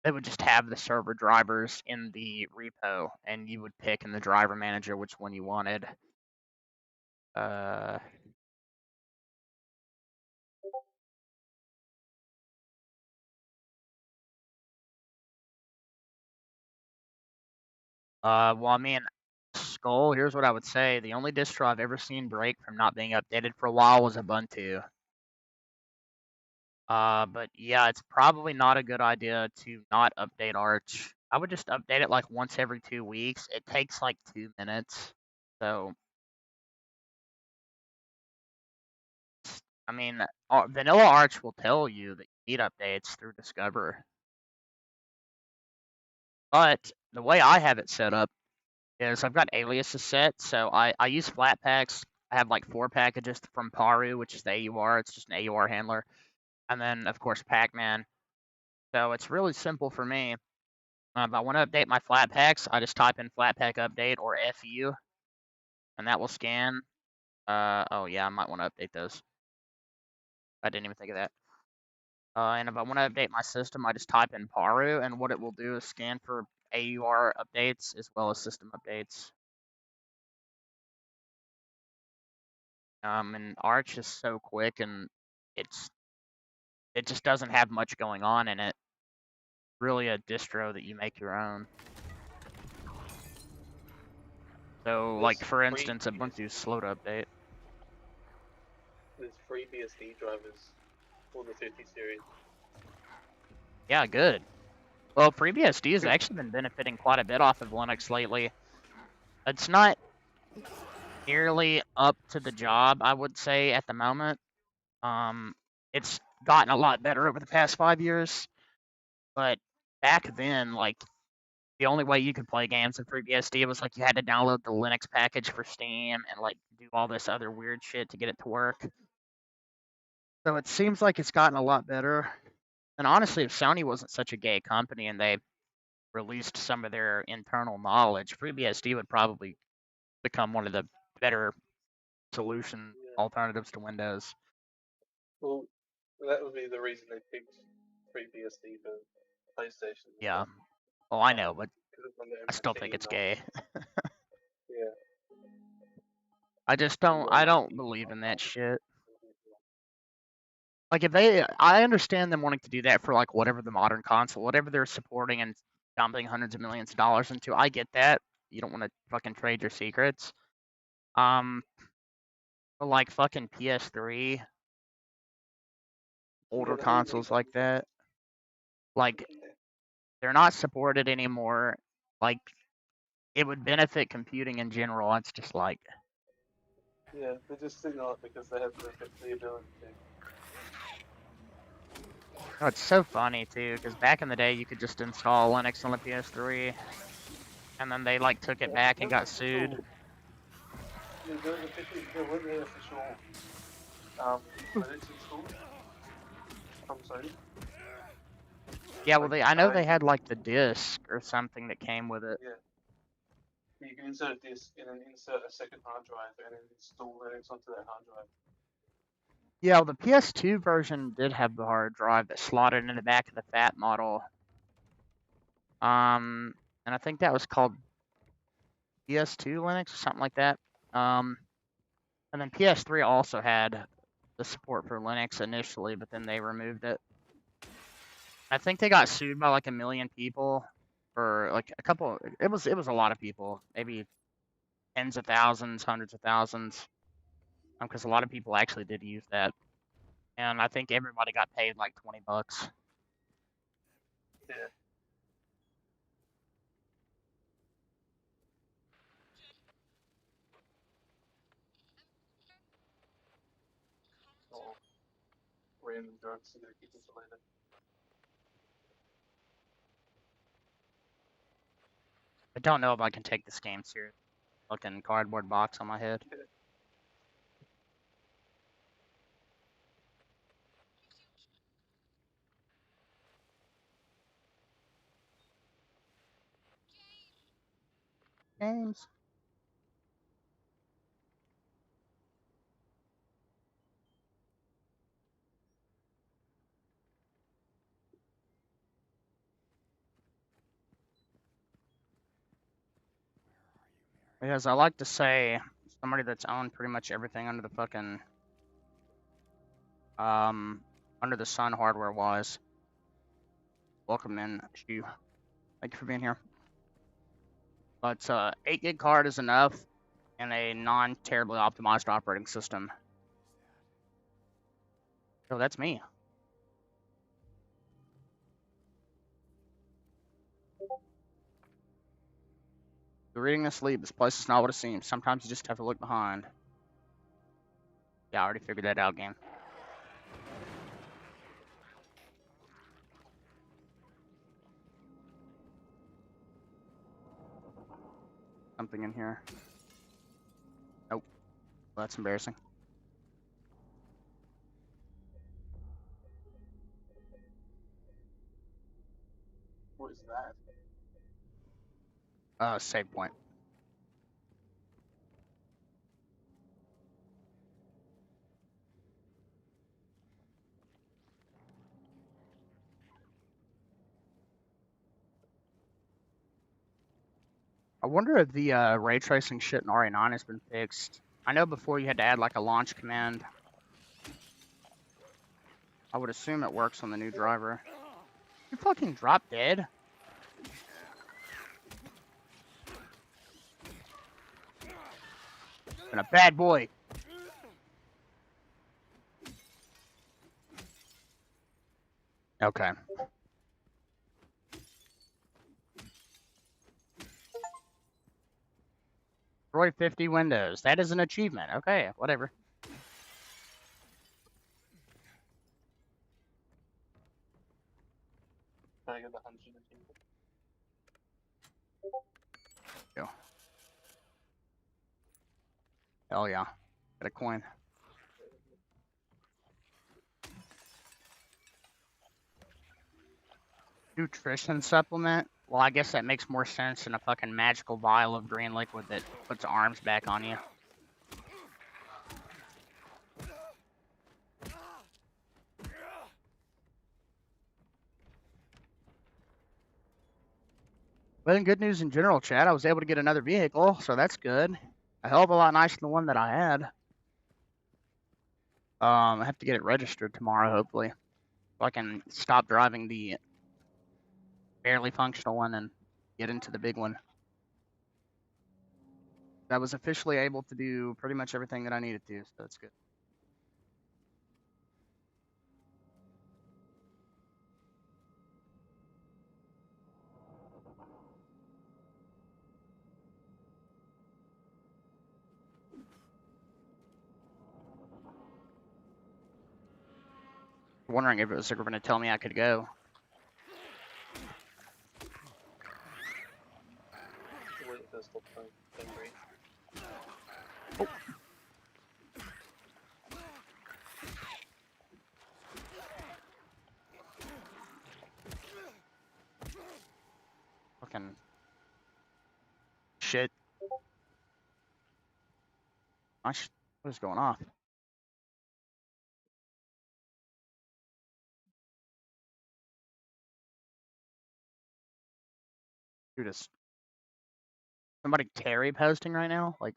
Speaker 1: they would just have the server drivers in the repo, and you would pick in the driver manager which one you wanted. Well, I mean, Skull, here's what I would say. The only distro I've ever seen break from not being updated for a while was Ubuntu. But yeah, it's probably not a good idea to not update Arch. I would just update it like once every 2 weeks. It takes like 2 minutes. So, I mean, Vanilla Arch will tell you that you need updates through Discover. But the way I have it set up is I've got aliases set, so I use Flatpaks. I have like 4 packages from Paru, which is the AUR. It's just an AUR handler. And then, of course, Pacman. So it's really simple for me. If I want to update my Flatpaks, I just type in Flatpak update or FU, and that will scan. Oh yeah, I might want to update those. I didn't even think of that. And if I want to update my system, I just type in Paru, and what it will do is scan for AUR updates as well as system updates. And Arch is so quick, and it just doesn't have much going on in it. Really a distro that you make your own. So, like for instance, Ubuntu's slow to update.
Speaker 2: There's free BSD drivers for the 50 series.
Speaker 1: Yeah, good. Well, FreeBSD has actually been benefiting quite a bit off of Linux lately. It's not nearly up to the job, I would say, at the moment. It's gotten a lot better over the past 5 years, but back then, like, the only way you could play games in FreeBSD was, like, you had to download the Linux package for Steam and, like, do all this other weird shit to get it to work. So it seems like it's gotten a lot better. And honestly, if Sony wasn't such a gay company and they released some of their internal knowledge, FreeBSD would probably become one of the better solution alternatives to Windows.
Speaker 2: Well, that would be the reason they picked free BSD for PlayStation.
Speaker 1: Yeah. Well, I know, but I
Speaker 2: I
Speaker 1: still think it's gay.
Speaker 2: Yeah.
Speaker 1: I don't believe in that shit. Like I understand them wanting to do that for like whatever the modern console, whatever they're supporting and dumping hundreds of millions of dollars into. I get that. You don't want to fucking trade your secrets. But like fucking PS3, older consoles like that, like they're not supported anymore. Like it would benefit computing in general. It's just like
Speaker 2: Yeah, they just signal it because they have the ability to.
Speaker 1: oh, it's so funny too, because back in the day you could just install Linux on the PS3, and then they like took it back and got sued.
Speaker 2: There weren't any official Linux installed from Sony.
Speaker 1: Yeah, well, I know they had like the disc or something that came with it.
Speaker 2: Yeah. You can insert a disk and then insert a second hard drive and then install Linux onto that hard drive.
Speaker 1: Yeah, well, the PS2 version did have the hard drive that slotted in the back of the fat model. And I think that was called PS2 Linux or something like that. And then PS3 also had the support for Linux initially, but then they removed it. I think they got sued by like 1 million people for like a couple. It was a lot of people, maybe tens of thousands, hundreds of thousands, because a lot of people actually did use that, and I think everybody got paid like $20.
Speaker 2: Yeah. Or random drugs are gonna keep us later.
Speaker 1: I don't know if I can take this game serious. Fucking cardboard box on my head. Games. Because I like to say, somebody that's owned pretty much everything under the fucking, under the sun hardware wise. Welcome in, Shu. Thank you for being here. But 8 gig card is enough, and a non-terribly optimized operating system. Oh, that's me. You're reading asleep. This place is not what it seems. Sometimes you just have to look behind. Yeah, I already figured that out, game. Something in here. Nope. Well, that's embarrassing.
Speaker 2: What is that?
Speaker 1: Save point. I wonder if the ray tracing shit in RA9 has been fixed. I know before you had to add like a launch command. I would assume it works on the new driver. You fucking drop dead? Been a bad boy. Okay. Destroy 50 windows. That is an achievement. Okay, whatever.
Speaker 2: Can I get the 100 achievement?
Speaker 1: Go. Hell yeah. Get a coin. Nutrition supplement? Well, I guess that makes more sense than a fucking magical vial of green liquid that puts arms back on you. But in good news in general, Chad, I was able to get another vehicle, so that's good. A hell of a lot nicer than the one that I had. I have to get it registered tomorrow, hopefully. So I can stop driving the barely functional one and get into the big one. I was officially able to do pretty much everything that I needed to, so that's good. Wondering if it was ever going to tell me I could go.
Speaker 2: Wait, there's still angry.
Speaker 1: Oh. Fucking shit. What is going off? Dude, is somebody Terry posting right now? Like,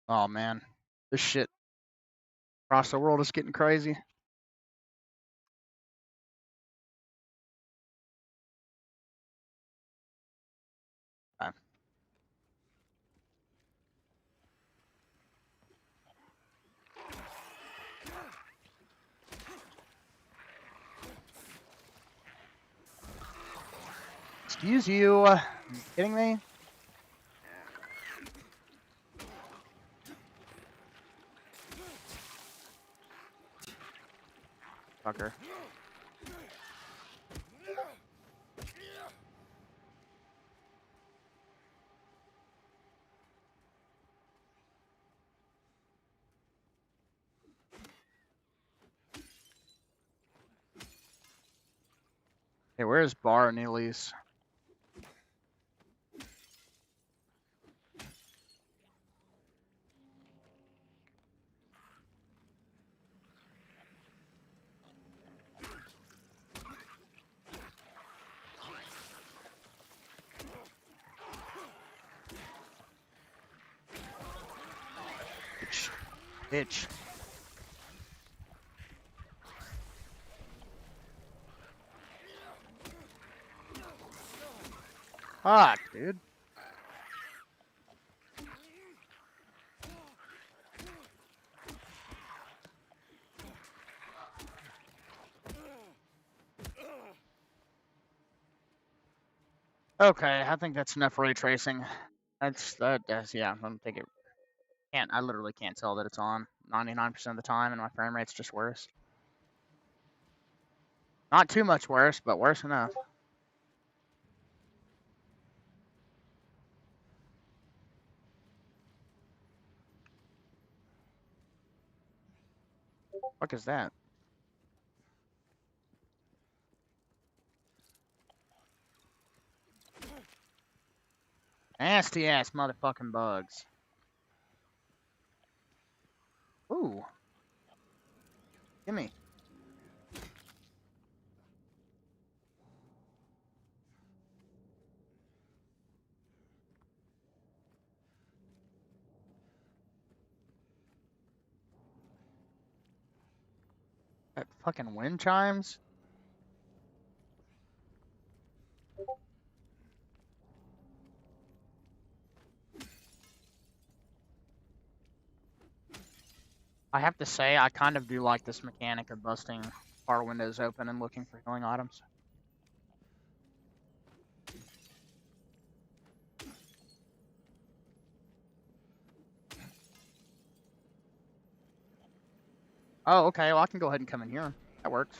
Speaker 1: oh man, this shit across the world is getting crazy. Okay. Excuse you. Are you kidding me? Fucker. Hey, where's Bar and Elise? Bitch. Bitch. Fuck, dude. Okay, I think that's enough ray tracing. That's yeah, I'm gonna take it. I literally can't tell that it's on 99% of the time, and my frame rate's just worse. Not too much worse, but worse enough. Fuck is that? Nasty ass motherfucking bugs. Ooh. Gimme. That fucking wind chimes? I have to say, I kind of do like this mechanic of busting car windows open and looking for healing items. Oh, okay, well I can go ahead and come in here. That works.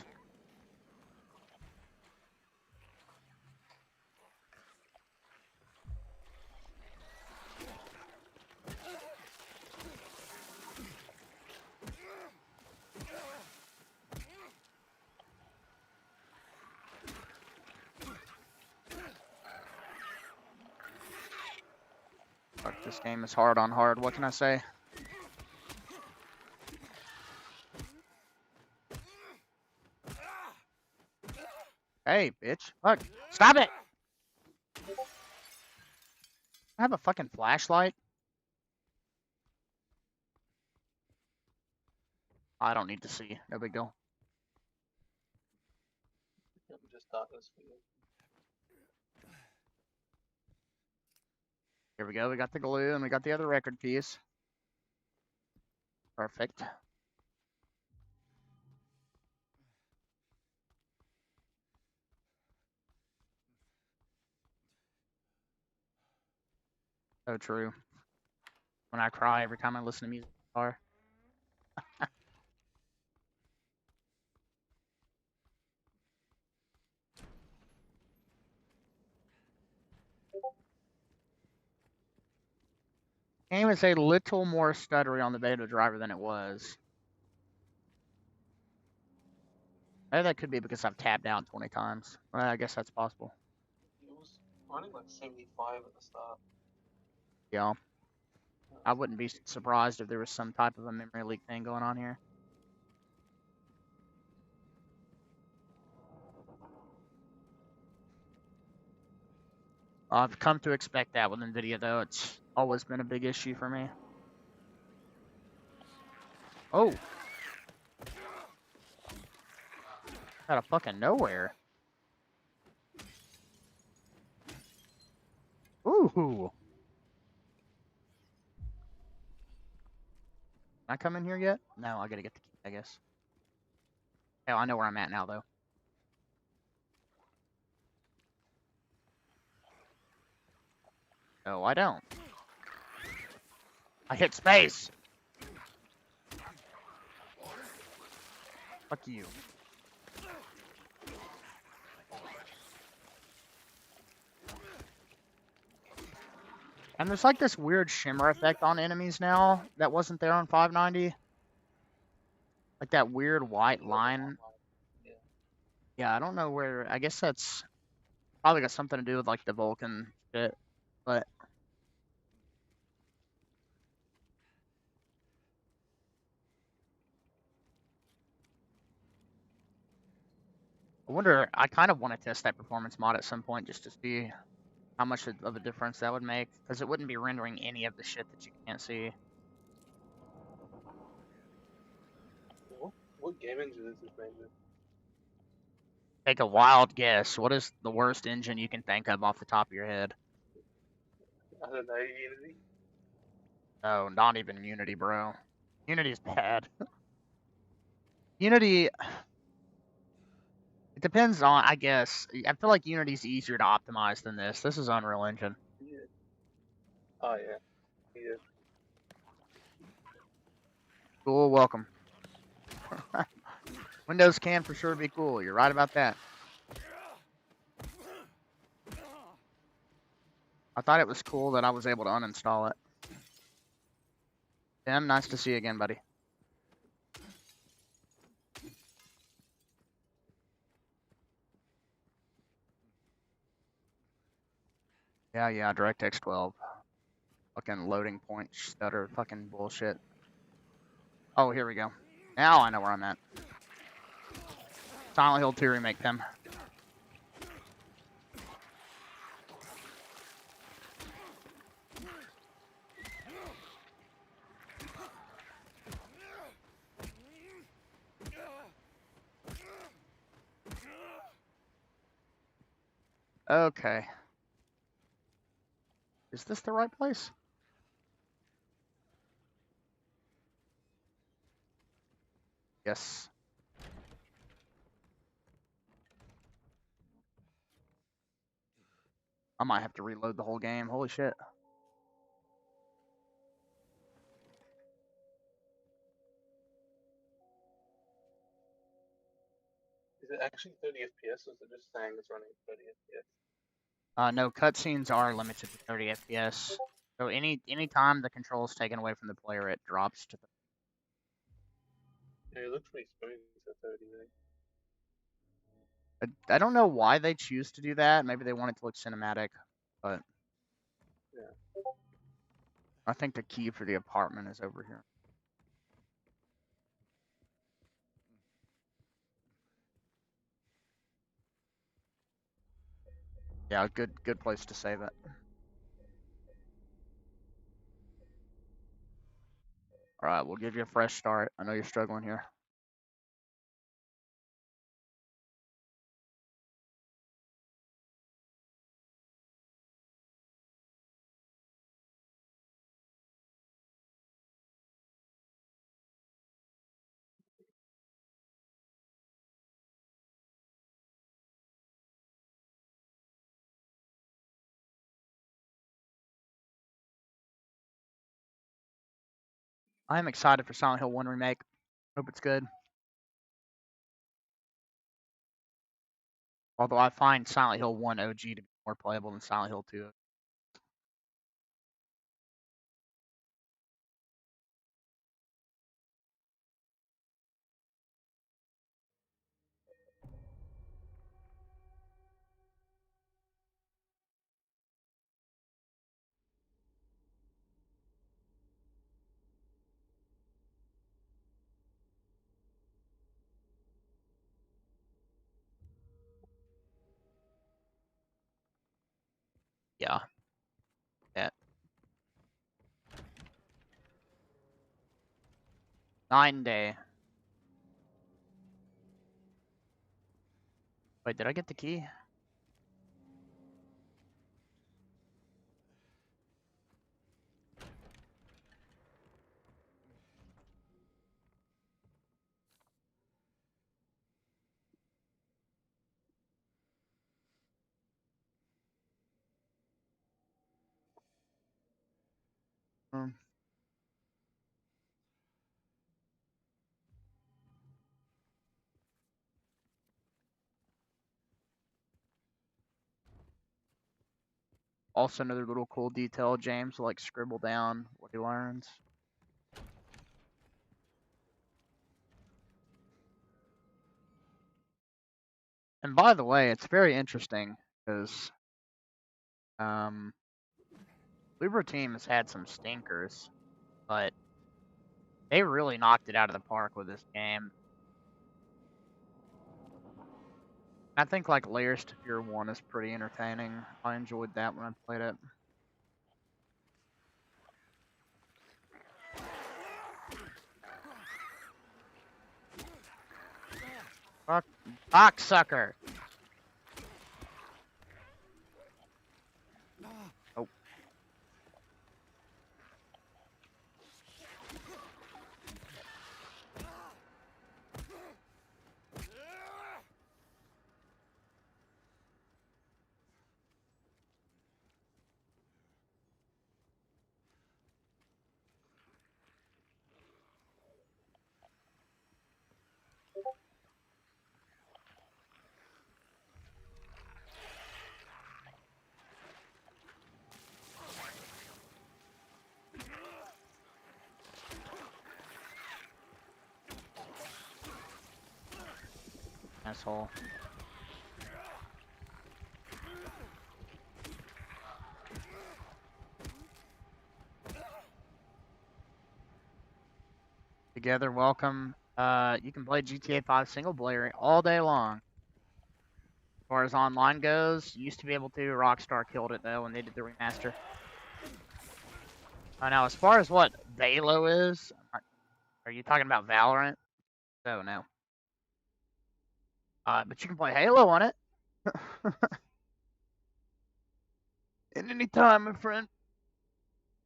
Speaker 1: Fuck, this game is hard on hard, what can I say? Hey, bitch. Fuck. Stop it! I have a fucking flashlight. I don't need to see. No big deal.
Speaker 2: I'm just darkness for you.
Speaker 1: Here we go. We got the glue and we got the other record piece. Perfect. So true. When I cry every time I listen to music in the car. Game is a little more stuttery on the beta driver than it was. Maybe that could be because I've tabbed out 20 times. Well, I guess that's possible.
Speaker 2: It was running like 75 at the start.
Speaker 1: Yeah. I wouldn't be surprised if there was some type of a memory leak thing going on here. I've come to expect that with NVIDIA, though. It's always been a big issue for me. Oh! Out of fucking nowhere. Ooh! Can I come in here yet? No, I gotta get the key, I guess. Hell, I know where I'm at now, though. No, I don't. I hit space! Fuck you. And there's like this weird shimmer effect on enemies now that wasn't there on 590. Like that weird white line.
Speaker 2: Yeah.
Speaker 1: Yeah, I don't know where. I guess that's probably got something to do with like the Vulcan shit. But I wonder, I kind of want to test that performance mod at some point just to see how much of a difference that would make. Because it wouldn't be rendering any of the shit that you can't see.
Speaker 2: What game engine is this made with?
Speaker 1: Take a wild guess. What is the worst engine you can think of off the top of your head?
Speaker 2: I don't know, Unity?
Speaker 1: Oh, not even Unity, bro. Unity's bad. Unity, it depends on, I guess. I feel like Unity's easier to optimize than this. This is Unreal Engine.
Speaker 2: Yeah. Oh, yeah. Yeah.
Speaker 1: Cool, welcome. Windows can for sure be cool. You're right about that. I thought it was cool that I was able to uninstall it. Tim, nice to see you again, buddy. Yeah, DirectX 12. Fucking loading point stutter, fucking bullshit. Oh, here we go. Now I know where I'm at. Silent Hill 2 remake, Tim. Okay. Is this the right place? Yes. I might have to reload the whole game. Holy shit.
Speaker 2: Is it actually 30 FPS or is it just saying it's running 30 FPS?
Speaker 1: No, cutscenes are limited to 30 FPS. So any time the control is taken away from the player, it drops to the...
Speaker 2: Yeah, it looks pretty smooth at 30 though.
Speaker 1: I don't know why they choose to do that. Maybe they want it to look cinematic, but...
Speaker 2: Yeah.
Speaker 1: I think the key for the apartment is over here. Yeah, good place to save it. Alright, we'll give you a fresh start. I know you're struggling here. I am excited for Silent Hill 1 Remake. Hope it's good. Although I find Silent Hill 1 OG to be more playable than Silent Hill 2. Yeah. Yeah. 9-day. Wait, did I get the key? Hmm. Also, another little cool detail, James will like scribble down what he learns. And by the way, it's very interesting because Bloober team has had some stinkers, but they really knocked it out of the park with this game. I think like Layers to Fear 1 is pretty entertaining. I enjoyed that when I played it. Fuck, cocksucker. Oh. Asshole. Together, welcome. You can play GTA 5 single player all day long. As far as online goes, used to be able to. Rockstar killed it though when they did the remaster. Now, as far as what Valo is, are you talking about Valorant? Oh no. But you can play Halo on it. At any time, my friend.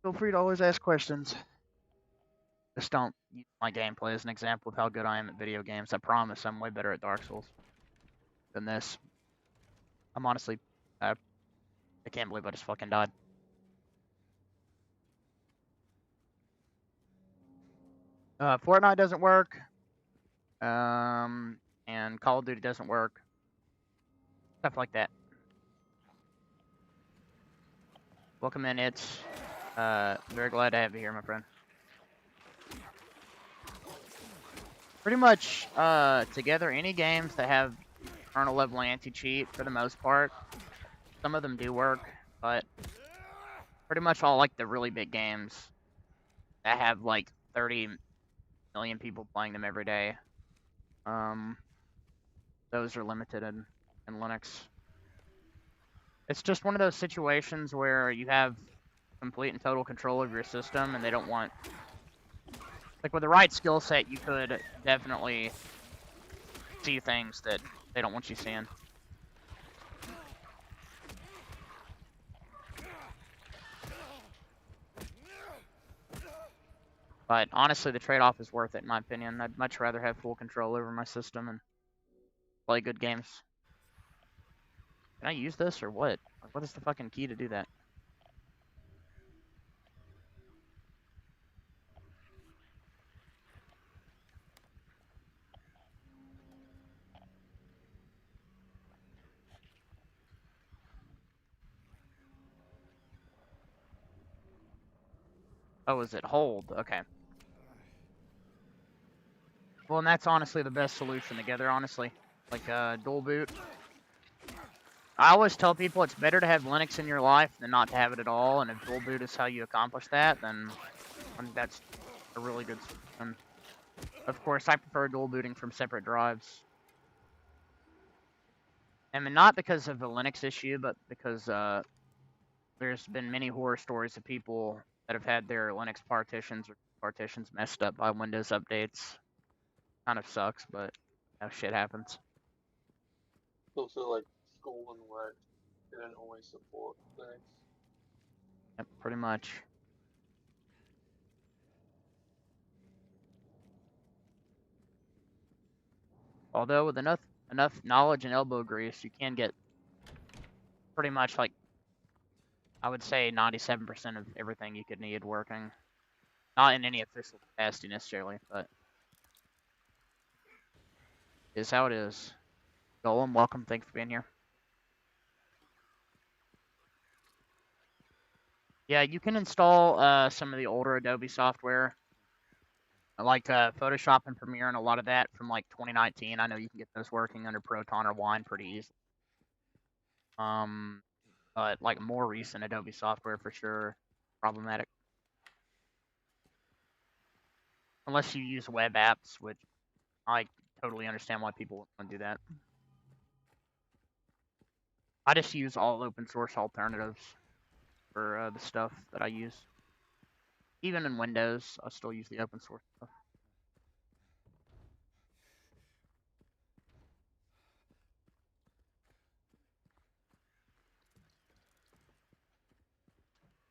Speaker 1: Feel free to always ask questions. Just don't use my gameplay as an example of how good I am at video games. I promise I'm way better at Dark Souls than this. I'm honestly, I can't believe I just fucking died. Fortnite doesn't work. And Call of Duty doesn't work. Stuff like that. Welcome in, it's very glad to have you here, my friend. Pretty much, together, any games that have kernel level anti-cheat, for the most part, some of them do work, but pretty much all, like, the really big games that have, like, 30 million people playing them every day, those are limited in Linux. It's just one of those situations where you have complete and total control of your system, and they don't want... Like, with the right skill set, you could definitely see things that they don't want you seeing. But honestly, the trade-off is worth it, in my opinion. I'd much rather have full control over my system and play good games. Can I use this, or what? What is the fucking key to do that? Oh, is it hold? Okay. Well, and that's honestly the best solution together, honestly. Like, dual boot. I always tell people it's better to have Linux in your life than not to have it at all, and if dual boot is how you accomplish that, then I think that's a really good solution. Of course, I prefer dual booting from separate drives. I mean, not because of the Linux issue, but because, there's been many horror stories of people that have had their Linux partitions or partitions messed up by Windows updates. Kind of sucks, but shit happens.
Speaker 2: Also, like school and work, they don't always support Linux.
Speaker 1: Yep, pretty much. Although with enough knowledge and elbow grease, you can get pretty much like, I would say 97% of everything you could need working. Not in any official capacity necessarily, but it is how it is. Golem, welcome. Thanks for being here. Yeah, you can install some of the older Adobe software, like Photoshop and Premiere and a lot of that from like 2019. I know you can get those working under Proton or Wine pretty easily. But like more recent Adobe software for sure, problematic. Unless you use web apps, which I totally understand why people want to do that. I just use all open source alternatives for the stuff that I use. Even in Windows, I still use the open source stuff.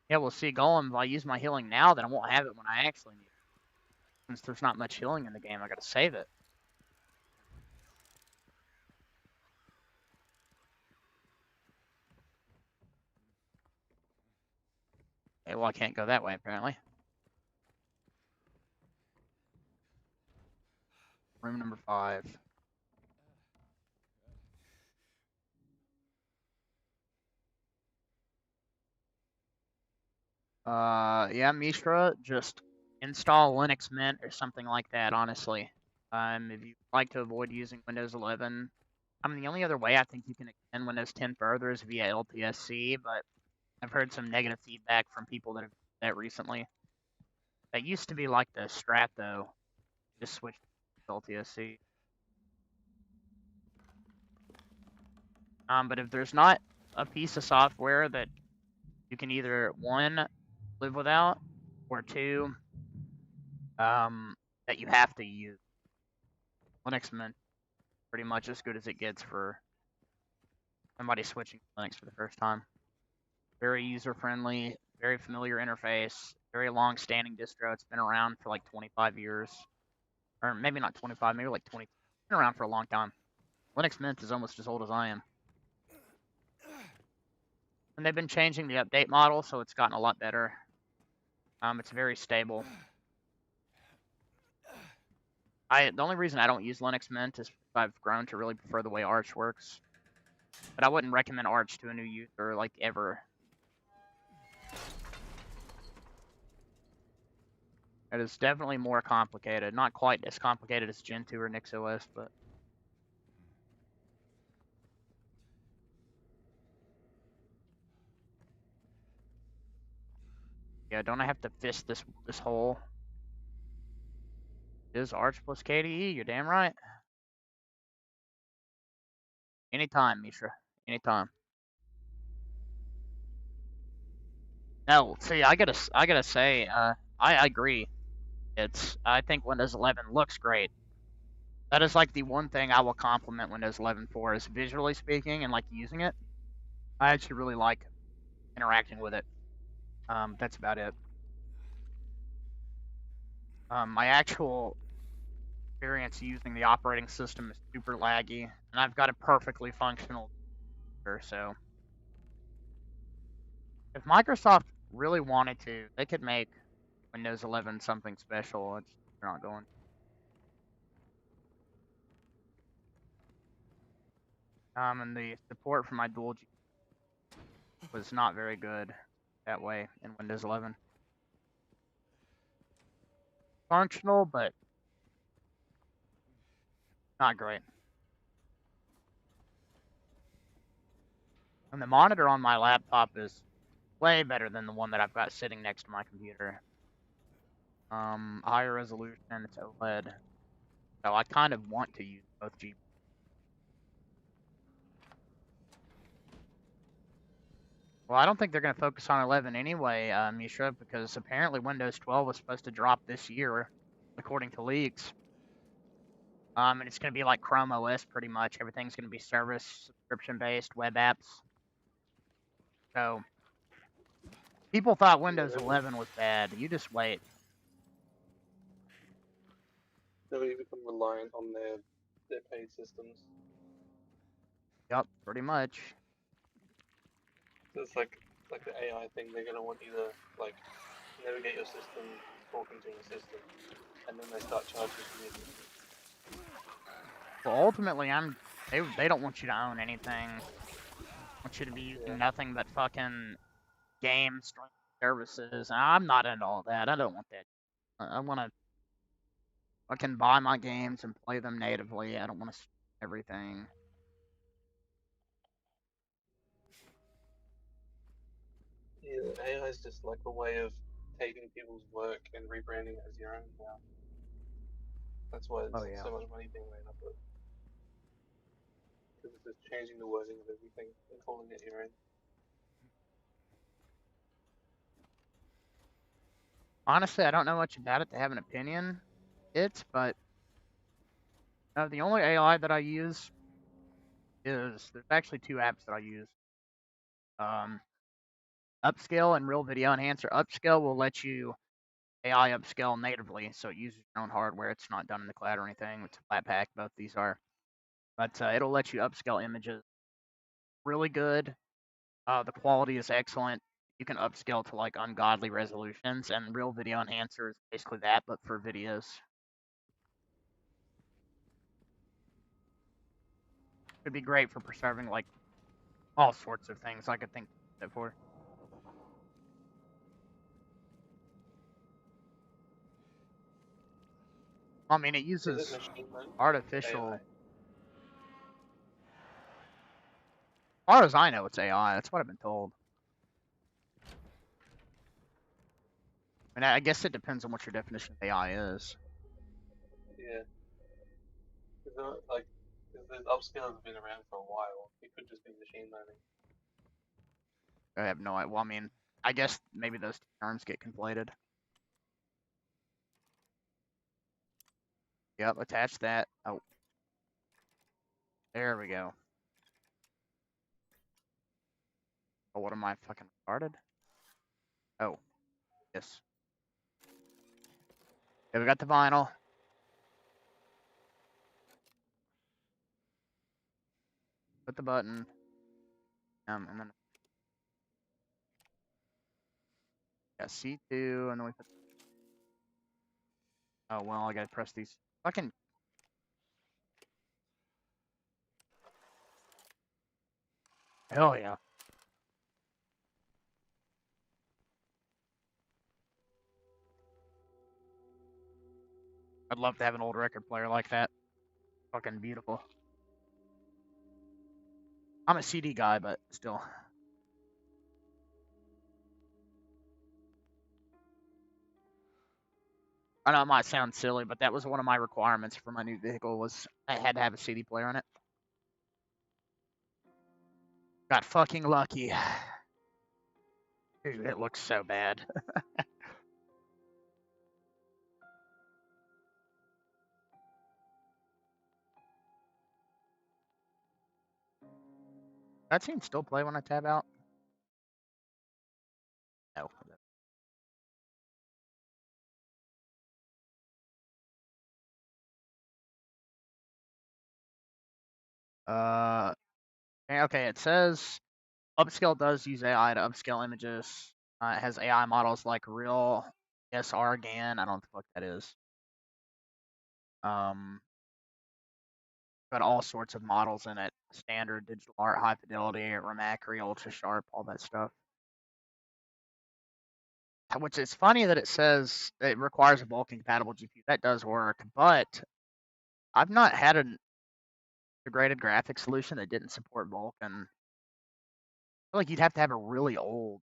Speaker 1: Yeah, we'll see. Golem, if I use my healing now, then I won't have it when I actually need it. Since there's not much healing in the game, I gotta save it. Okay, well, I can't go that way, apparently. Room number 5. Yeah, Mishra, just install Linux Mint or something like that, honestly. If you like to avoid using Windows 11, I mean, the only other way I think you can extend Windows 10 further is via LTSC, but I've heard some negative feedback from people that have done that recently. That used to be like the Strat, though. Just switch to LTSC. But if there's not a piece of software that you can either, 1, live without, or 2, that you have to use, Linux Mint pretty much as good as it gets for somebody switching to Linux for the first time. Very user-friendly, very familiar interface, very long-standing distro. It's been around for like 25 years. Or maybe not 25, maybe like 20. It's been around for a long time. Linux Mint is almost as old as I am. And they've been changing the update model, so it's gotten a lot better. It's very stable. The only reason I don't use Linux Mint is I've grown to really prefer the way Arch works. But I wouldn't recommend Arch to a new user, like, ever. It is definitely more complicated. Not quite as complicated as Gentoo or NixOS, but... yeah, don't I have to fist this hole? It is Arch plus KDE, you're damn right. Anytime, Mishra. Anytime. No, see, I gotta say, I agree. I think Windows 11 looks great. That is like the one thing I will compliment Windows 11 for, is visually speaking and like using it. I actually really like interacting with it. That's about it. My actual experience using the operating system is super laggy, and I've got a perfectly functional computer, so if Microsoft really wanted to, they could make Windows 11 something special. They're not going. And the support for my dual G was not very good that way in Windows 11. Functional, but not great. And the monitor on my laptop is way better than the one that I've got sitting next to my computer. Higher resolution, it's OLED. So I kind of want to use both GPUs. Well, I don't think they're going to focus on 11 anyway, Mishra, because apparently Windows 12 was supposed to drop this year, according to leaks. And it's going to be like Chrome OS pretty much. Everything's going to be service, subscription-based, web apps. So, people thought Windows 11 was bad. You just wait.
Speaker 2: They'll become reliant on their paid systems.
Speaker 1: Yep, pretty much.
Speaker 2: So it's like the AI thing. They're gonna want you to like navigate your system talking to your system, and then they start charging you.
Speaker 1: Well, ultimately, they don't want you to own anything. They want you to be using nothing but fucking games, streaming services. I'm not into all that. I don't want that. I want to fucking buy my games and play them natively. I don't want to stream everything.
Speaker 2: Yeah, AI is just like a way of taking people's work and rebranding it as your own now. That's why there's so much money being made up of it. Because it's just changing the wording of everything and calling it your own.
Speaker 1: Honestly, I don't know much about it to have an opinion. But the only AI that I use is there's actually two apps that I use. Upscale and Real Video Enhancer. Upscale will let you AI upscale natively, so it uses your own hardware. It's not done in the cloud or anything. It's a flat pack. Both these are, but it'll let you upscale images. Really good. The quality is excellent. You can upscale to like ungodly resolutions, and Real Video Enhancer is basically that, but for videos. Could be great for preserving like all sorts of things I could think of it for. I mean, it uses artificial. As far as I know, it's AI. That's what I've been told. And I guess it depends on what your definition of AI is.
Speaker 2: Yeah. Like, the upscale has been around for a while. It could just be machine learning.
Speaker 1: I have no idea. Well, I mean, I guess maybe those two terms get conflated. Yep, attach that. Oh. There we go. Oh, what am I fucking retarded? Oh. Yes. Okay, we got the vinyl. Put the button. And then got C2, and then we put. Oh well, I gotta press these fucking. Hell yeah. I'd love to have an old record player like that. Fucking beautiful. I'm a CD guy, but still. I know it might sound silly, but that was one of my requirements for my new vehicle was I had to have a CD player in it. Got fucking lucky. Dude, it looks so bad. That scene still play when I tab out? No. Okay, it says upscale does use AI to upscale images. It has AI models like Real SR GAN. I don't know what the fuck that is. Got all sorts of models in it. Standard, digital art, high fidelity, Ramacry, ultra sharp, all that stuff. Which is funny that it says it requires a Vulkan compatible GPU. That does work, but I've not had an integrated graphics solution that didn't support Vulkan. I feel like you'd have to have a really old.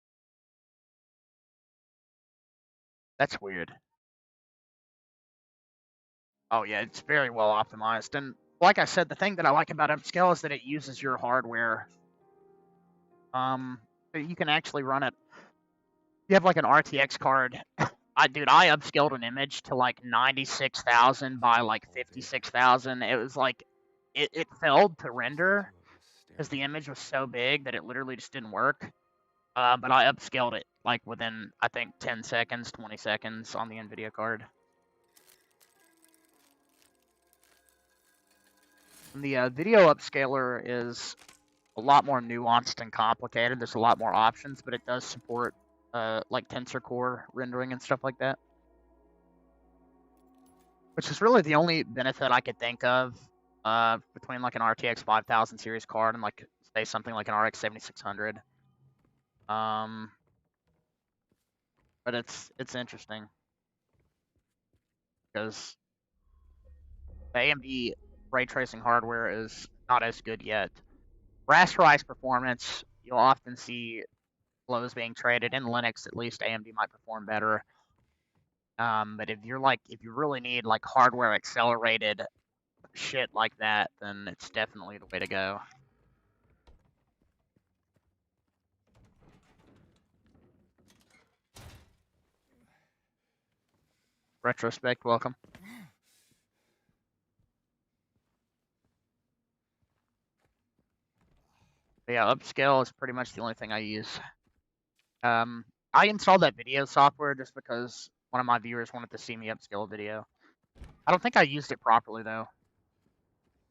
Speaker 1: That's weird. Oh yeah, it's very well optimized. And like I said, the thing that I like about upscale is that it uses your hardware. You can actually run it. You have like an RTX card. Dude, I upscaled an image to like 96,000 by like 56,000. It was like, it failed to render because the image was so big that it literally just didn't work. But I upscaled it like within, I think, 10 seconds, 20 seconds on the NVIDIA card. And the video upscaler is a lot more nuanced and complicated. There's a lot more options, but it does support like tensor core rendering and stuff like that. Which is really the only benefit I could think of between like an RTX 5000 series card and like say something like an RX 7600. But it's interesting because the AMD ray tracing hardware is not as good yet. Rasterized performance, you'll often see flows being traded in Linux. At least AMD might perform better. But if you really need like hardware accelerated shit like that, then it's definitely the way to go. Retrospect, welcome. But yeah, upscale is pretty much the only thing I use. I installed that video software just because one of my viewers wanted to see me upscale a video. I don't think I used it properly though.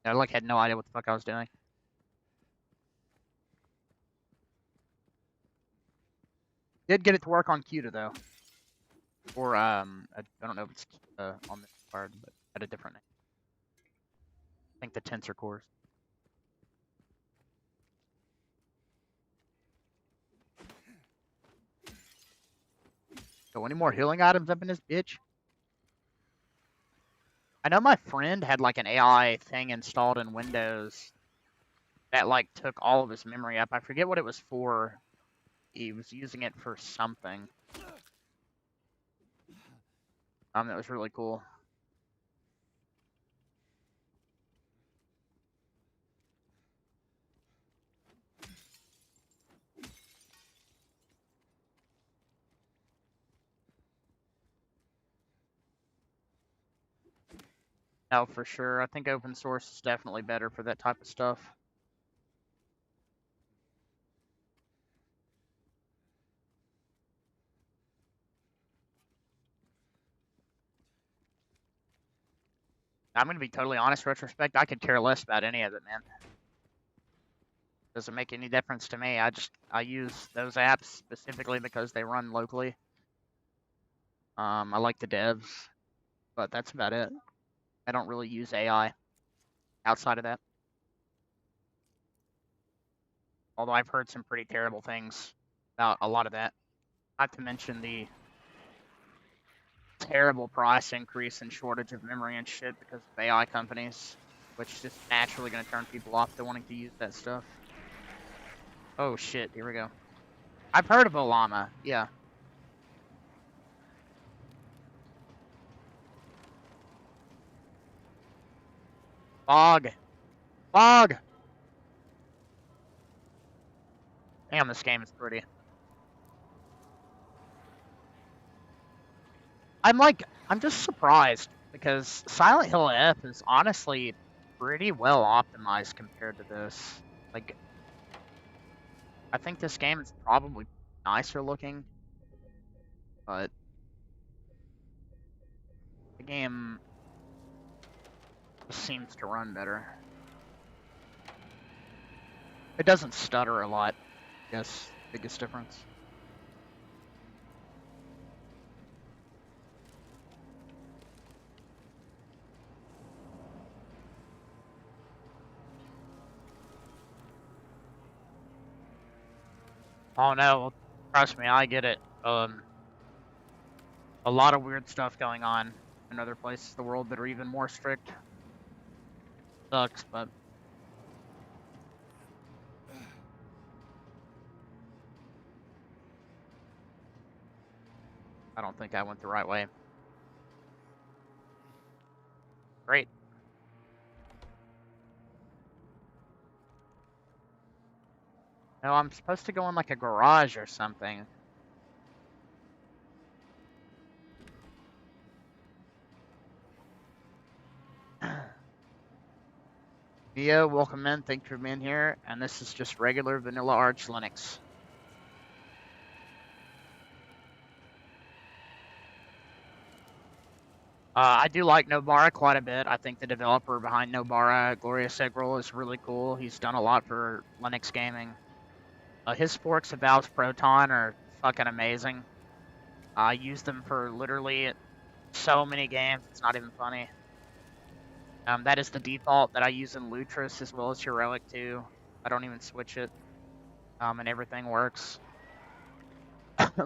Speaker 1: I like had no idea what the fuck I was doing. Did get it to work on CUDA though. Or I don't know if it's on this card, but at a different name. I think the tensor cores. So any more healing items up in this bitch? I know my friend had like an AI thing installed in Windows that like took all of his memory up. I forget what it was for. He was using it for something. That was really cool. No, for sure. I think open source is definitely better for that type of stuff. I'm going to be totally honest, retrospect, I could care less about any of it, man. Doesn't make any difference to me. I use those apps specifically because they run locally. I like the devs, but that's about it. I don't really use AI outside of that. Although I've heard some pretty terrible things about a lot of that. Not to mention the terrible price increase and shortage of memory and shit because of AI companies, which is just naturally going to turn people off to wanting to use that stuff. Oh shit, here we go. I've heard of Olama, yeah. Fog. Fog! Damn, this game is pretty. I'm just surprised because Silent Hill F is honestly pretty well optimized compared to this. Like, I think this game is probably nicer looking, but the game just seems to run better. It doesn't stutter a lot, I guess, biggest difference. Oh no, trust me, I get it. A lot of weird stuff going on in other places of the world that are even more strict. Sucks, but I don't think I went the right way. Great. No, I'm supposed to go in like a garage or something. Neo, welcome in. Thanks for being here. And this is just regular vanilla Arch Linux. I do like Nobara quite a bit. I think the developer behind Nobara, Gloria Segrel, is really cool. He's done a lot for Linux gaming. His forks of Valve's Proton are fucking amazing. I use them for literally so many games. It's not even funny. That is the default that I use in Lutris as well as Heroic too. I don't even switch it. And everything works.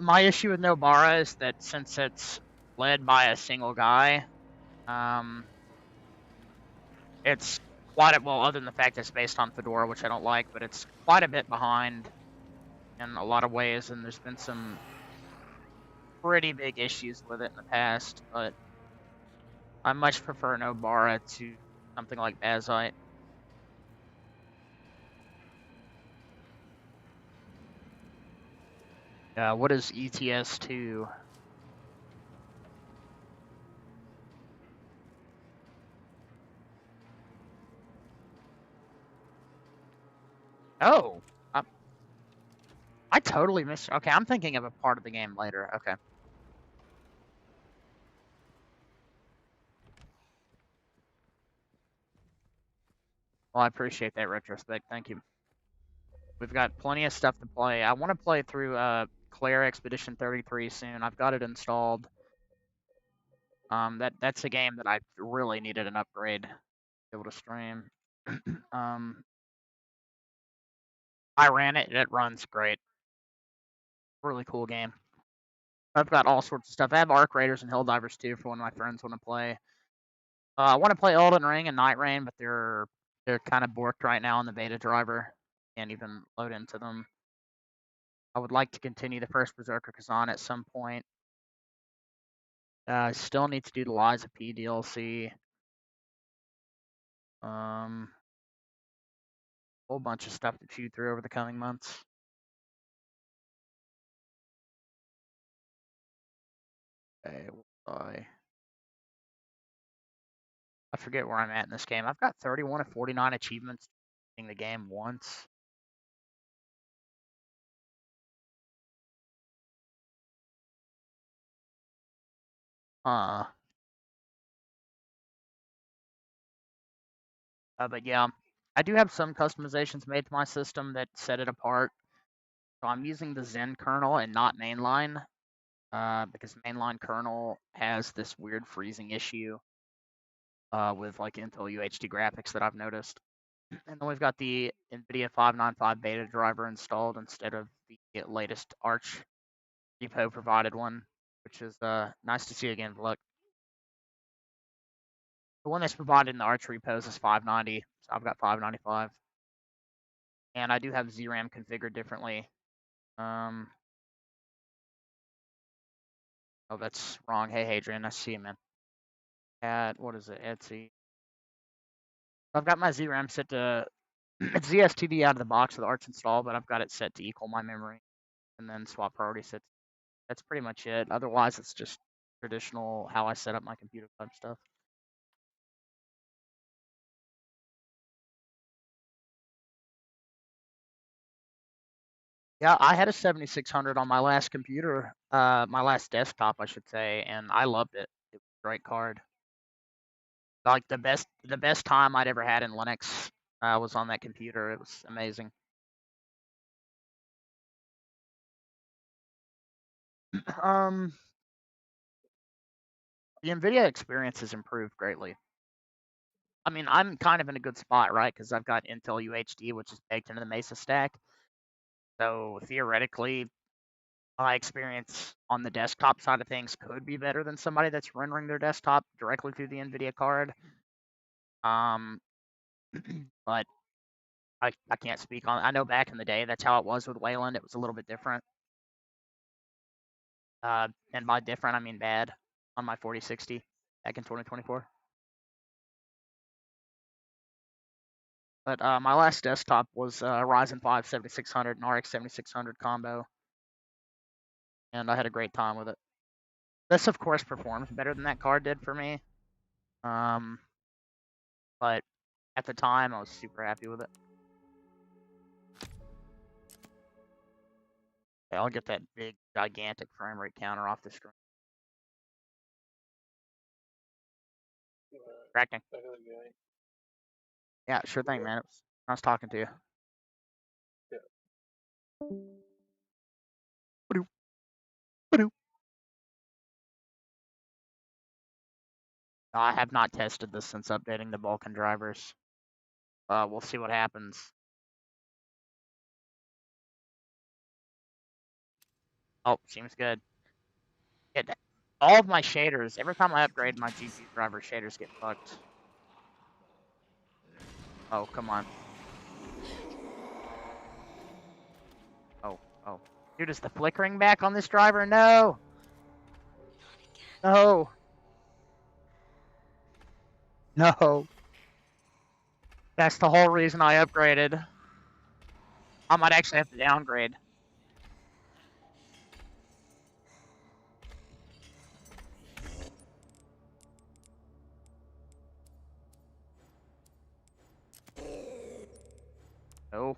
Speaker 1: My issue with Nobara is that since it's led by a single guy, it's quite a, well, other than the fact it's based on Fedora, which I don't like, but it's quite a bit behind in a lot of ways, and there's been some pretty big issues with it in the past, but I much prefer Nobara to something like Bazite. What is ETS2? Oh, I totally missed. Okay, I'm thinking of a part of the game later. Okay. Well, I appreciate that retrospect. Thank you. We've got plenty of stuff to play. I want to play through Claire Expedition 33 soon. I've got it installed. That's a game that I really needed an upgrade to be able to stream. I ran it. It runs great. Really cool game. I've got all sorts of stuff. I have Arc Raiders and Helldivers too for when my friends want to play. I want to play Elden Ring and Night Rain, but they're kind of borked right now on the beta driver. Can't even load into them. I would like to continue the first Berserker Kazan at some point. I still need to do the Liza P DLC. Whole bunch of stuff to chew through over the coming months. Okay, I forget where I'm at in this game. I've got 31 of 49 achievements in the game once. But yeah, I do have some customizations made to my system that set it apart. So I'm using the Zen kernel and not mainline, because mainline kernel has this weird freezing issue with like Intel UHD graphics that I've noticed. And then we've got the NVIDIA 595 beta driver installed instead of the latest Arch repo provided one, which is nice to see again. Look, the one that's provided in the Arch repos is 590, so I've got 595. And I do have ZRAM configured differently. Oh, that's wrong. Hey, Hadrian, I see you, man. What is it? Etsy. I've got my ZRAM set to it's ZSTD out of the box with Arch installed, but I've got it set to equal my memory, and then swap priority set. That's pretty much it. Otherwise, it's just traditional how I set up my computer type stuff. Yeah, I had a 7600 on my last computer, my last desktop, I should say, and I loved it. It was a great card. Like the best time I'd ever had in Linux was on that computer. It was amazing. The NVIDIA experience has improved greatly. I mean, I'm kind of in a good spot, right? Because I've got Intel UHD, which is baked into the Mesa stack. So theoretically, my experience on the desktop side of things could be better than somebody that's rendering their desktop directly through the NVIDIA card. But I can't speak on. I know back in the day, that's how it was with Wayland. It was a little bit different. And by different, I mean bad on my 4060 back in 2024. But my last desktop was Ryzen 5 7600 and RX 7600 combo, and I had a great time with it. This, of course, performs better than that card did for me. But at the time, I was super happy with it. Okay, I'll get that big, gigantic frame rate counter off the screen. Correcting.
Speaker 2: Back of the game.
Speaker 1: Yeah, sure thing, man. It was nice talking to you.
Speaker 2: Yeah.
Speaker 1: Ba-doop. Ba-doop. I have not tested this since updating the Vulkan drivers. We'll see what happens. Oh, seems good. All of my shaders, every time I upgrade my GPU driver, shaders get fucked. Oh, come on. Oh. Dude, is the flickering back on this driver? No! No! No! That's the whole reason I upgraded. I might actually have to downgrade. No.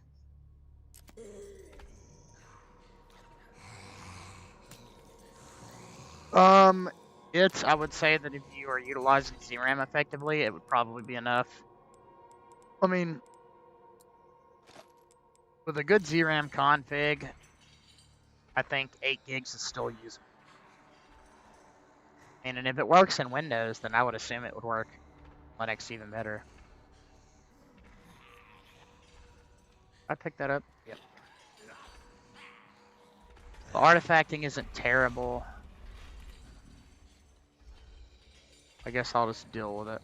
Speaker 1: I would say that if you are utilizing ZRAM effectively, it would probably be enough. I mean, with a good ZRAM config, I think 8 gigs is still usable. And if it works in Windows, then I would assume it would work Linux even better. I picked that up? Yep. The artifacting isn't terrible. I guess I'll just deal with it.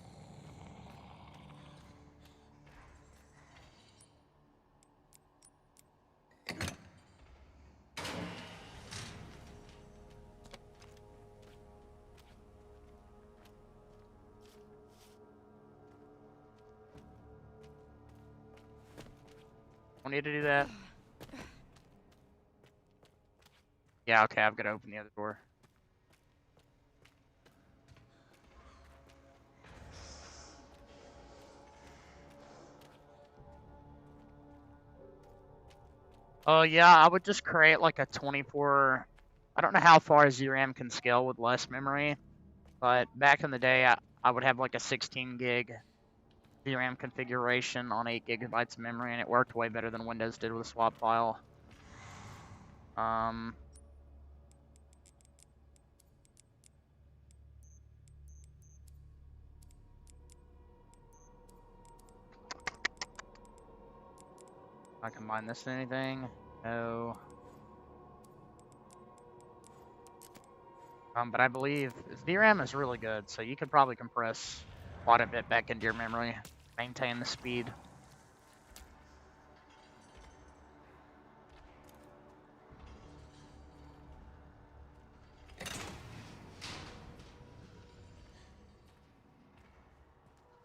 Speaker 1: Don't need to do that. Yeah, okay, I've got to open the other door. Oh, yeah, I would just create like a 24... I don't know how far ZRAM can scale with less memory, but back in the day, I would have like a 16 gig DRAM configuration on 8 gigabytes of memory, and it worked way better than Windows did with a swap file. I combine this to anything? No. But I believe DRAM is really good, so you could probably compress quite a bit back into your memory, maintain the speed.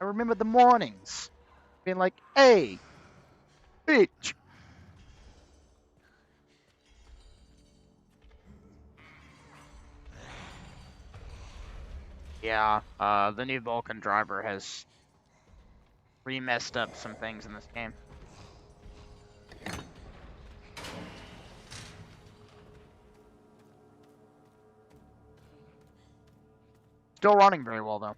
Speaker 1: I remember the mornings being like, hey, bitch. Yeah, the new Vulkan driver has re-messed up some things in this game. Still running very well, though.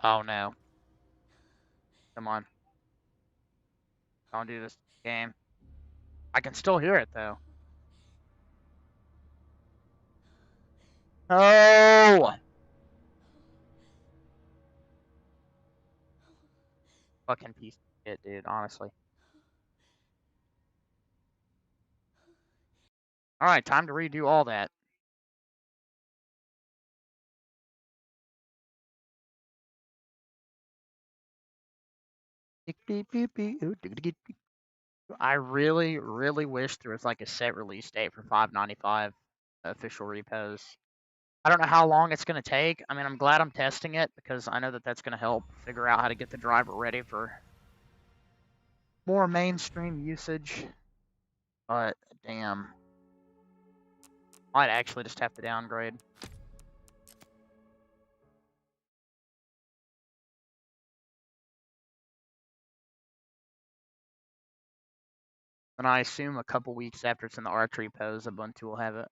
Speaker 1: Oh, no. Come on. Don't do this game. I can still hear it, though. Oh! Fucking piece of shit, dude, honestly. Alright, time to redo all that. I really, really wish there was like a set release date for 595 official repos. I don't know how long it's going to take. I mean, I'm glad I'm testing it because I know that that's going to help figure out how to get the driver ready for more mainstream usage. But damn, might actually just have to downgrade. And I assume a couple weeks after it's in the archery pose, Ubuntu will have it.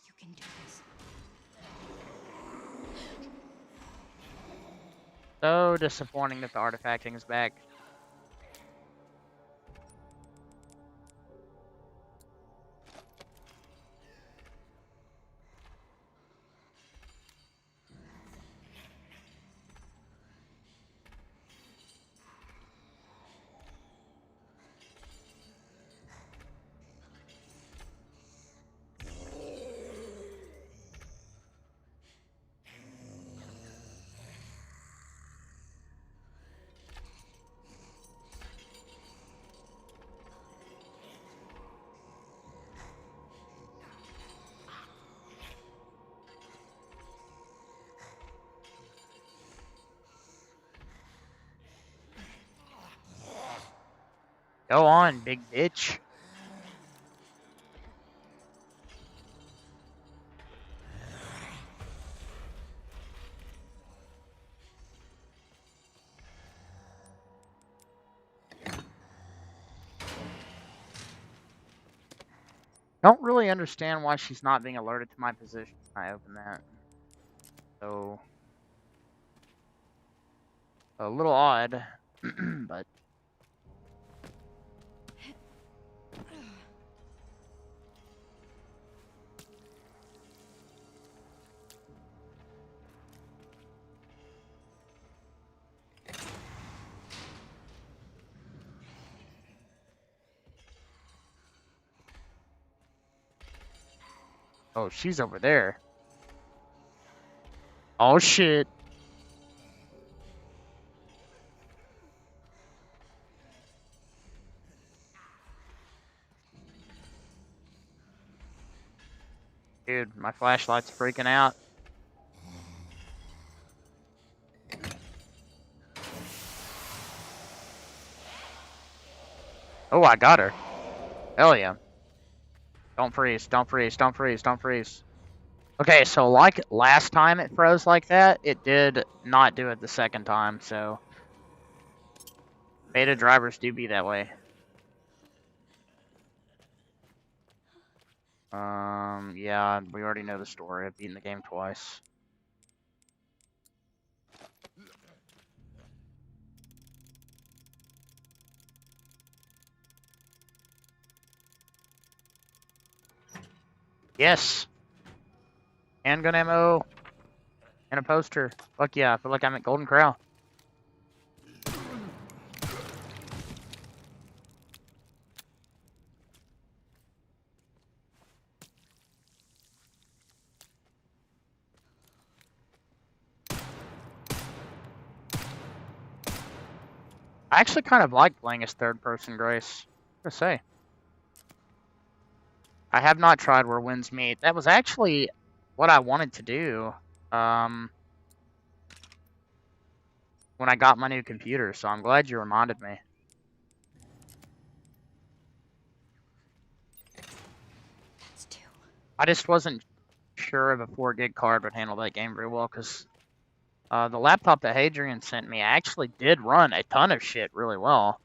Speaker 6: You can do this.
Speaker 1: So disappointing that the artifacting is back. Go on, big bitch. Don't really understand why she's not being alerted to my position when I open that. So, a little odd, but oh, she's over there. Oh shit. Dude, my flashlight's freaking out. Oh, I got her. Hell yeah. Don't freeze, don't freeze, don't freeze, don't freeze. Okay, so like last time it froze like that, it did not do it the second time, so beta drivers do be that way. Yeah, we already know the story. I've beaten the game twice. Yes! Handgun ammo! And a poster. Fuck yeah, I feel like I'm at Golden Corral. I actually kind of like playing as third person, Grace. I'm gonna say. I have not tried Where Winds Meet. That was actually what I wanted to do when I got my new computer, so I'm glad you reminded me.
Speaker 6: That's two.
Speaker 1: I just wasn't sure if a 4 gig card would handle that game very well, because the laptop that Hadrian sent me actually did run a ton of shit really well.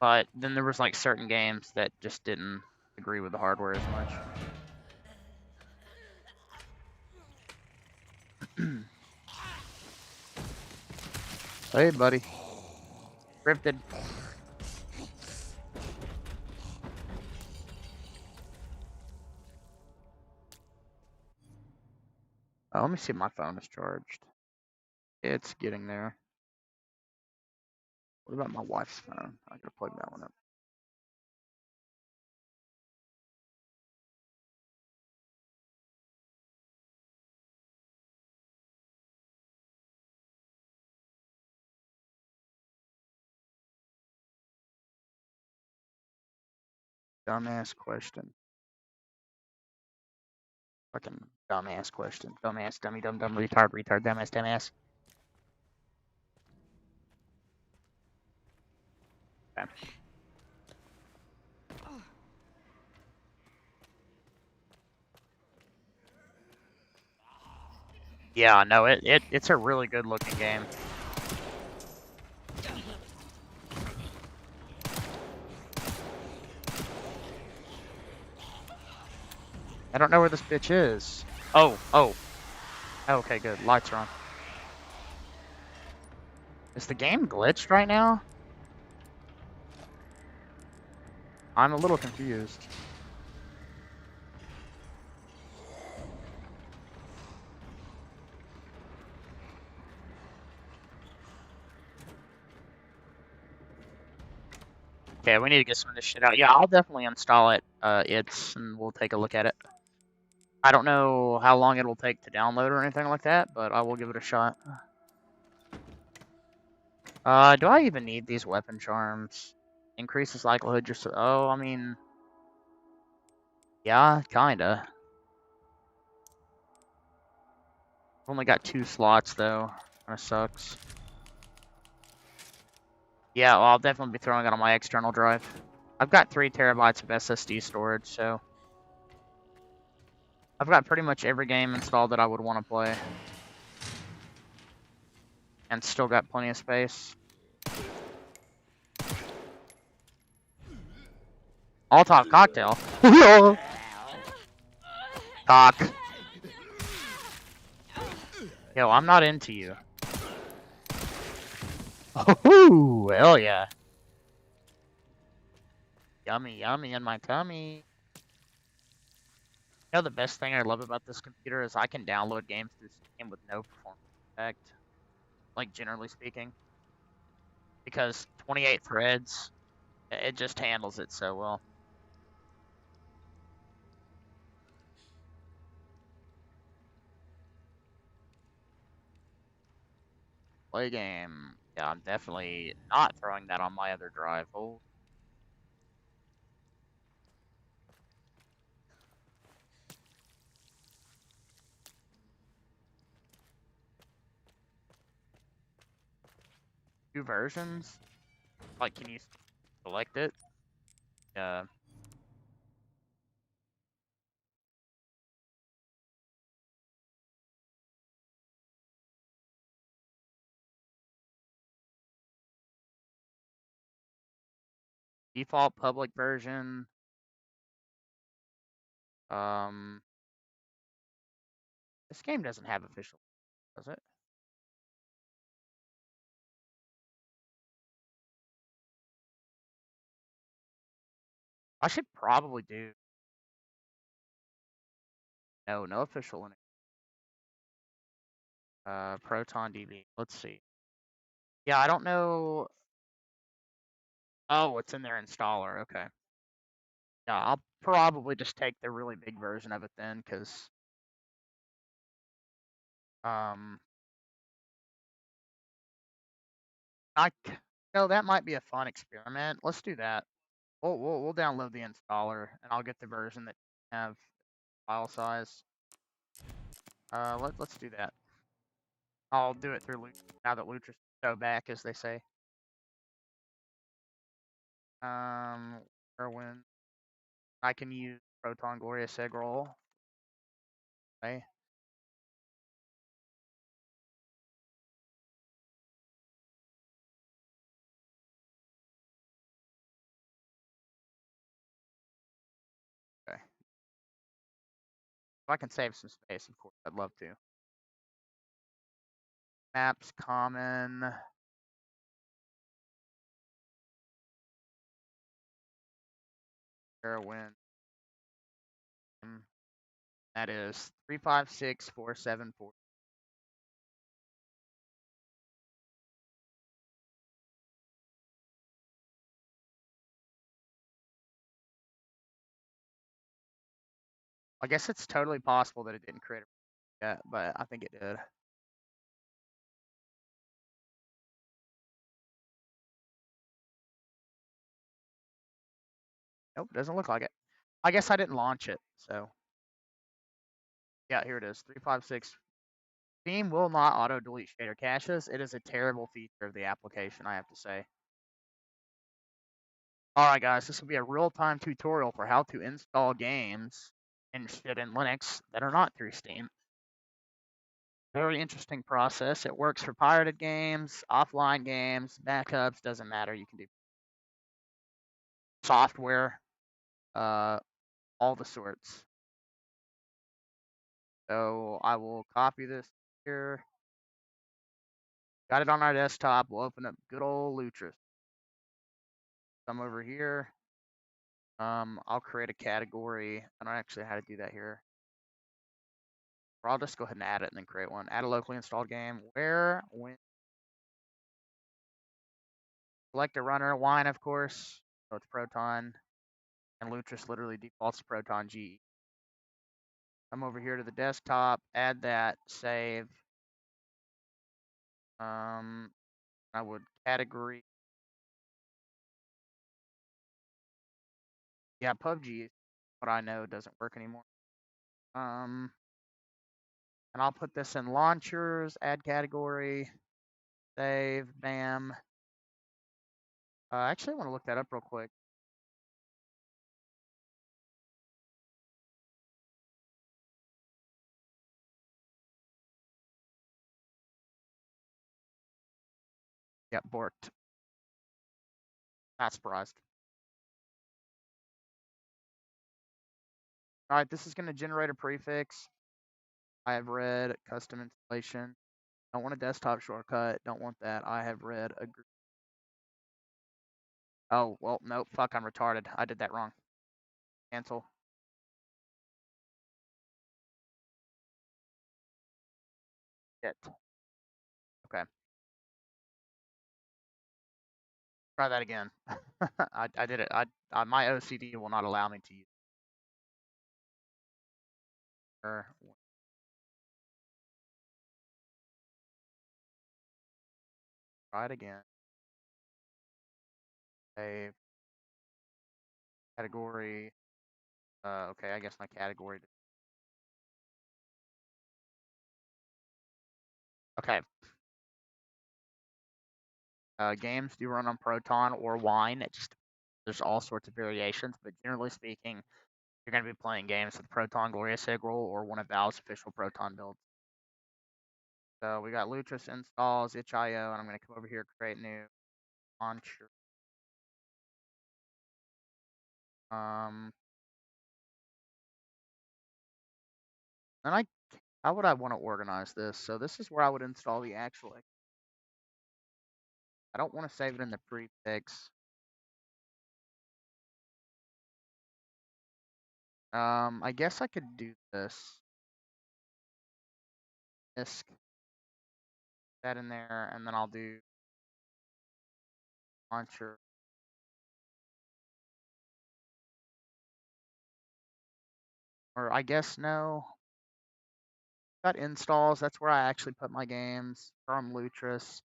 Speaker 1: But then there was like certain games that just didn't agree with the hardware as much. Hey, buddy. Scripted. Oh, let me see if my phone is charged. It's getting there. What about my wife's phone? I gotta plug that one up. Dumbass question. Fucking dumbass question. Dumbass, dummy, dumb, retard, dumbass, dumbass. Okay. Yeah, no, it's a really good looking game. I don't know where this bitch is. Oh. Okay, good. Lights are on. Is the game glitched right now? I'm a little confused. Okay, we need to get some of this shit out. Yeah, I'll definitely install it. And we'll take a look at it. I don't know how long it will take to download or anything like that, but I will give it a shot. Do I even need these weapon charms? Increases likelihood just... Oh, I mean... Yeah, kinda. Only got 2 slots, though. Kinda sucks. Yeah, well, I'll definitely be throwing it on my external drive. I've got 3 terabytes of SSD storage, so... I've got pretty much every game installed that I would want to play. And still got plenty of space. All-top cocktail? Cock. Yo, I'm not into you. Oh, hell yeah. Yummy, yummy in my tummy. You know the best thing I love about this computer is I can download games through Steam with no performance effect. Like, generally speaking. Because 28 threads, it just handles it so well. Play game. Yeah, I'm definitely not throwing that on my other drive. Oh. Two versions? Like, can you select it? Yeah. Default public version. This game doesn't have official, does it? I should probably do. No official link. Proton DB. Let's see. Yeah, I don't know. Oh, it's in their installer. Okay. Yeah, I'll probably just take the really big version of it then, because um, no, that might be a fun experiment. Let's do that. We'll download the installer, and I'll get the version that have file size. Let's do that. I'll do it through now that Lutra's so back, as they say. Or when I can use Proton Gloria Segrol. Okay. Okay. If I can save some space, of course, I'd love to. Maps, common. Win. That is 356474. I guess it's totally possible that it didn't create it yet, but I think it did. Nope, doesn't look like it. I guess I didn't launch it, so. Yeah, here it is, 356. Steam will not auto-delete shader caches. It is a terrible feature of the application, I have to say. Alright guys, this will be a real-time tutorial for how to install games and shit in Linux that are not through Steam. Very interesting process. It works for pirated games, offline games, backups, doesn't matter. You can do software, all the sorts. So I will copy this here. Got it on our desktop. We'll open up good old Lutris. Come over here. I'll create a category. I don't actually know how to do that here. Or I'll just go ahead and add it and then create one. Add a locally installed game. Where, when. Select a runner. Wine, of course. So it's Proton. And Lutris literally defaults to Proton G. Come over here to the desktop. Add that. Save. I would category. Yeah, PUBG, what I know, doesn't work anymore. And I'll put this in launchers, add category, save, bam. Actually, I want to look that up real quick. Yep, borked. Not surprised. All right, this is going to generate a prefix. I have read custom installation. Don't want a desktop shortcut. Don't want that. I have read agree. Oh, well, nope. Fuck, I'm retarded. I did that wrong. Cancel. Shit. Okay. Try that again. I did it. My OCD will not allow me to use her. Try it again. Save. Category. Okay, I guess my category. Okay. Games do run on Proton or Wine. There's all sorts of variations, but generally speaking, you're going to be playing games with Proton Glorious Eggroll or one of Valve's official Proton builds. So we got Lutris installs, itch.io, and I'm going to come over here, create new launcher. Then how would I want to organize this? So this is where I would install the actual. I don't want to save it in the prefix. I guess I could do this. Disk that in there, and then I'll do launcher. Or I guess no. Got installs. That's where I actually put my games from Lutris.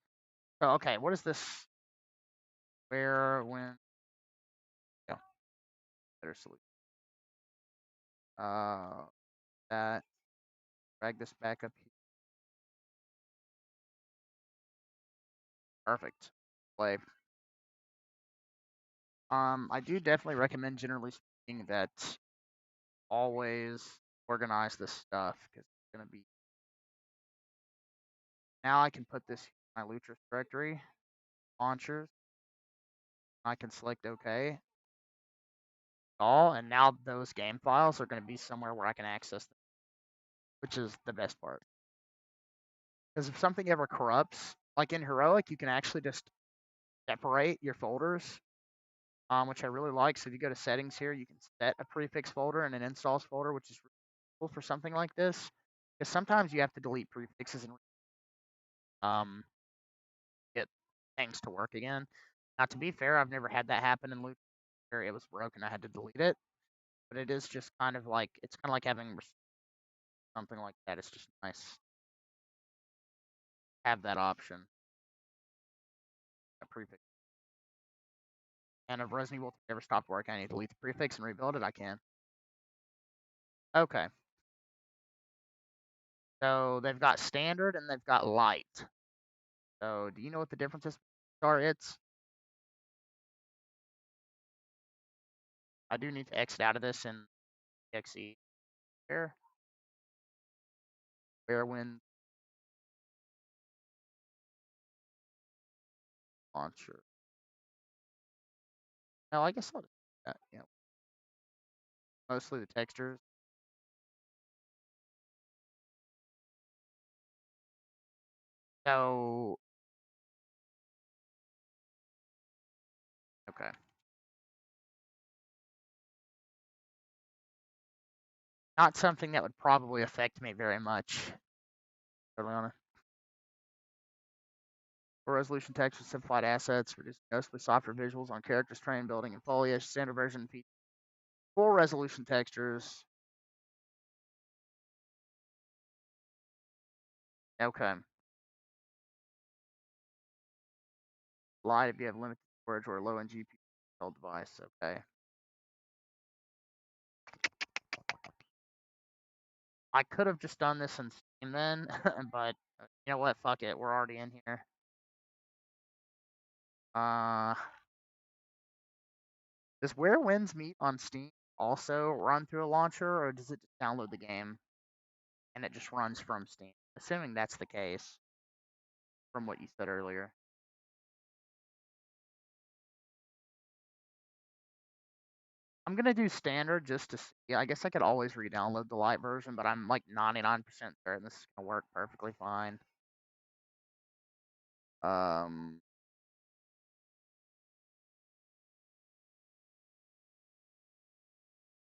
Speaker 1: So okay, what is this? Where, when? Yeah, better solution. That. Drag this back up here. Perfect. Play. I do definitely recommend, generally speaking, that always organize this stuff because it's gonna be. Now I can put this in my Lutris directory, launchers. I can select OK. All, and now those game files are going to be somewhere where I can access them, which is the best part. Because if something ever corrupts, like in Heroic, you can actually just separate your folders, which I really like. So if you go to settings here, you can set a prefix folder and an installs folder, which is really cool for something like this. Because sometimes you have to delete prefixes and get things to work again. Now, to be fair, I've never had that happen in Loot where it was broken. I had to delete it. But it is just kind of like, it's kind of like having something like that. It's just nice to have that option. A prefix. And if Resident Evil ever stopped working, I need to delete the prefix and rebuild it, I can. Okay. So they've got standard and they've got light. So do you know what the differences are? I do need to exit out of this and exe here. Fairwind launcher. No, I guess I'll do that. Yeah. Mostly the textures. So okay. Not something that would probably affect me very much. Totally honest. Full resolution text with simplified assets, reducing noticeably softer visuals on characters, terrain building, and foliage. Standard version. Full resolution textures. Okay. Light if you have limited storage or low end GPU device. Okay. I could have just done this in Steam then, but you know what? Fuck it. We're already in here. Does Where Winds Meet on Steam also run through a launcher, or does it just download the game and it just runs from Steam? Assuming that's the case, from what you said earlier. I'm gonna do standard just to see. I guess I could always re-download the light version, but I'm like 99% certain this is gonna work perfectly fine.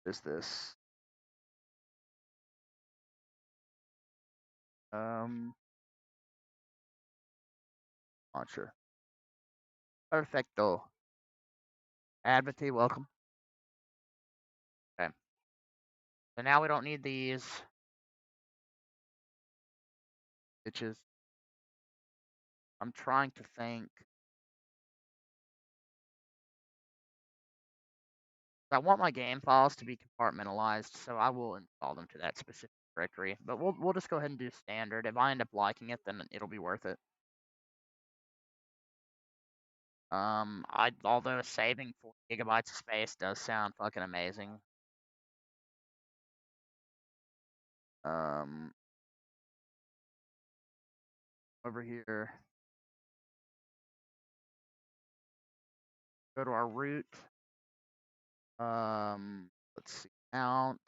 Speaker 1: Is this? Launcher. Perfecto. Advocate, welcome. Okay. So now we don't need these stitches. I'm trying to think. I want my game files to be compartmentalized, so I will install them to that specific directory. But we'll just go ahead and do standard. If I end up liking it, then it'll be worth it. Although saving 4 gigabytes of space does sound fucking amazing. Over here, go to our root. Let's see, mount.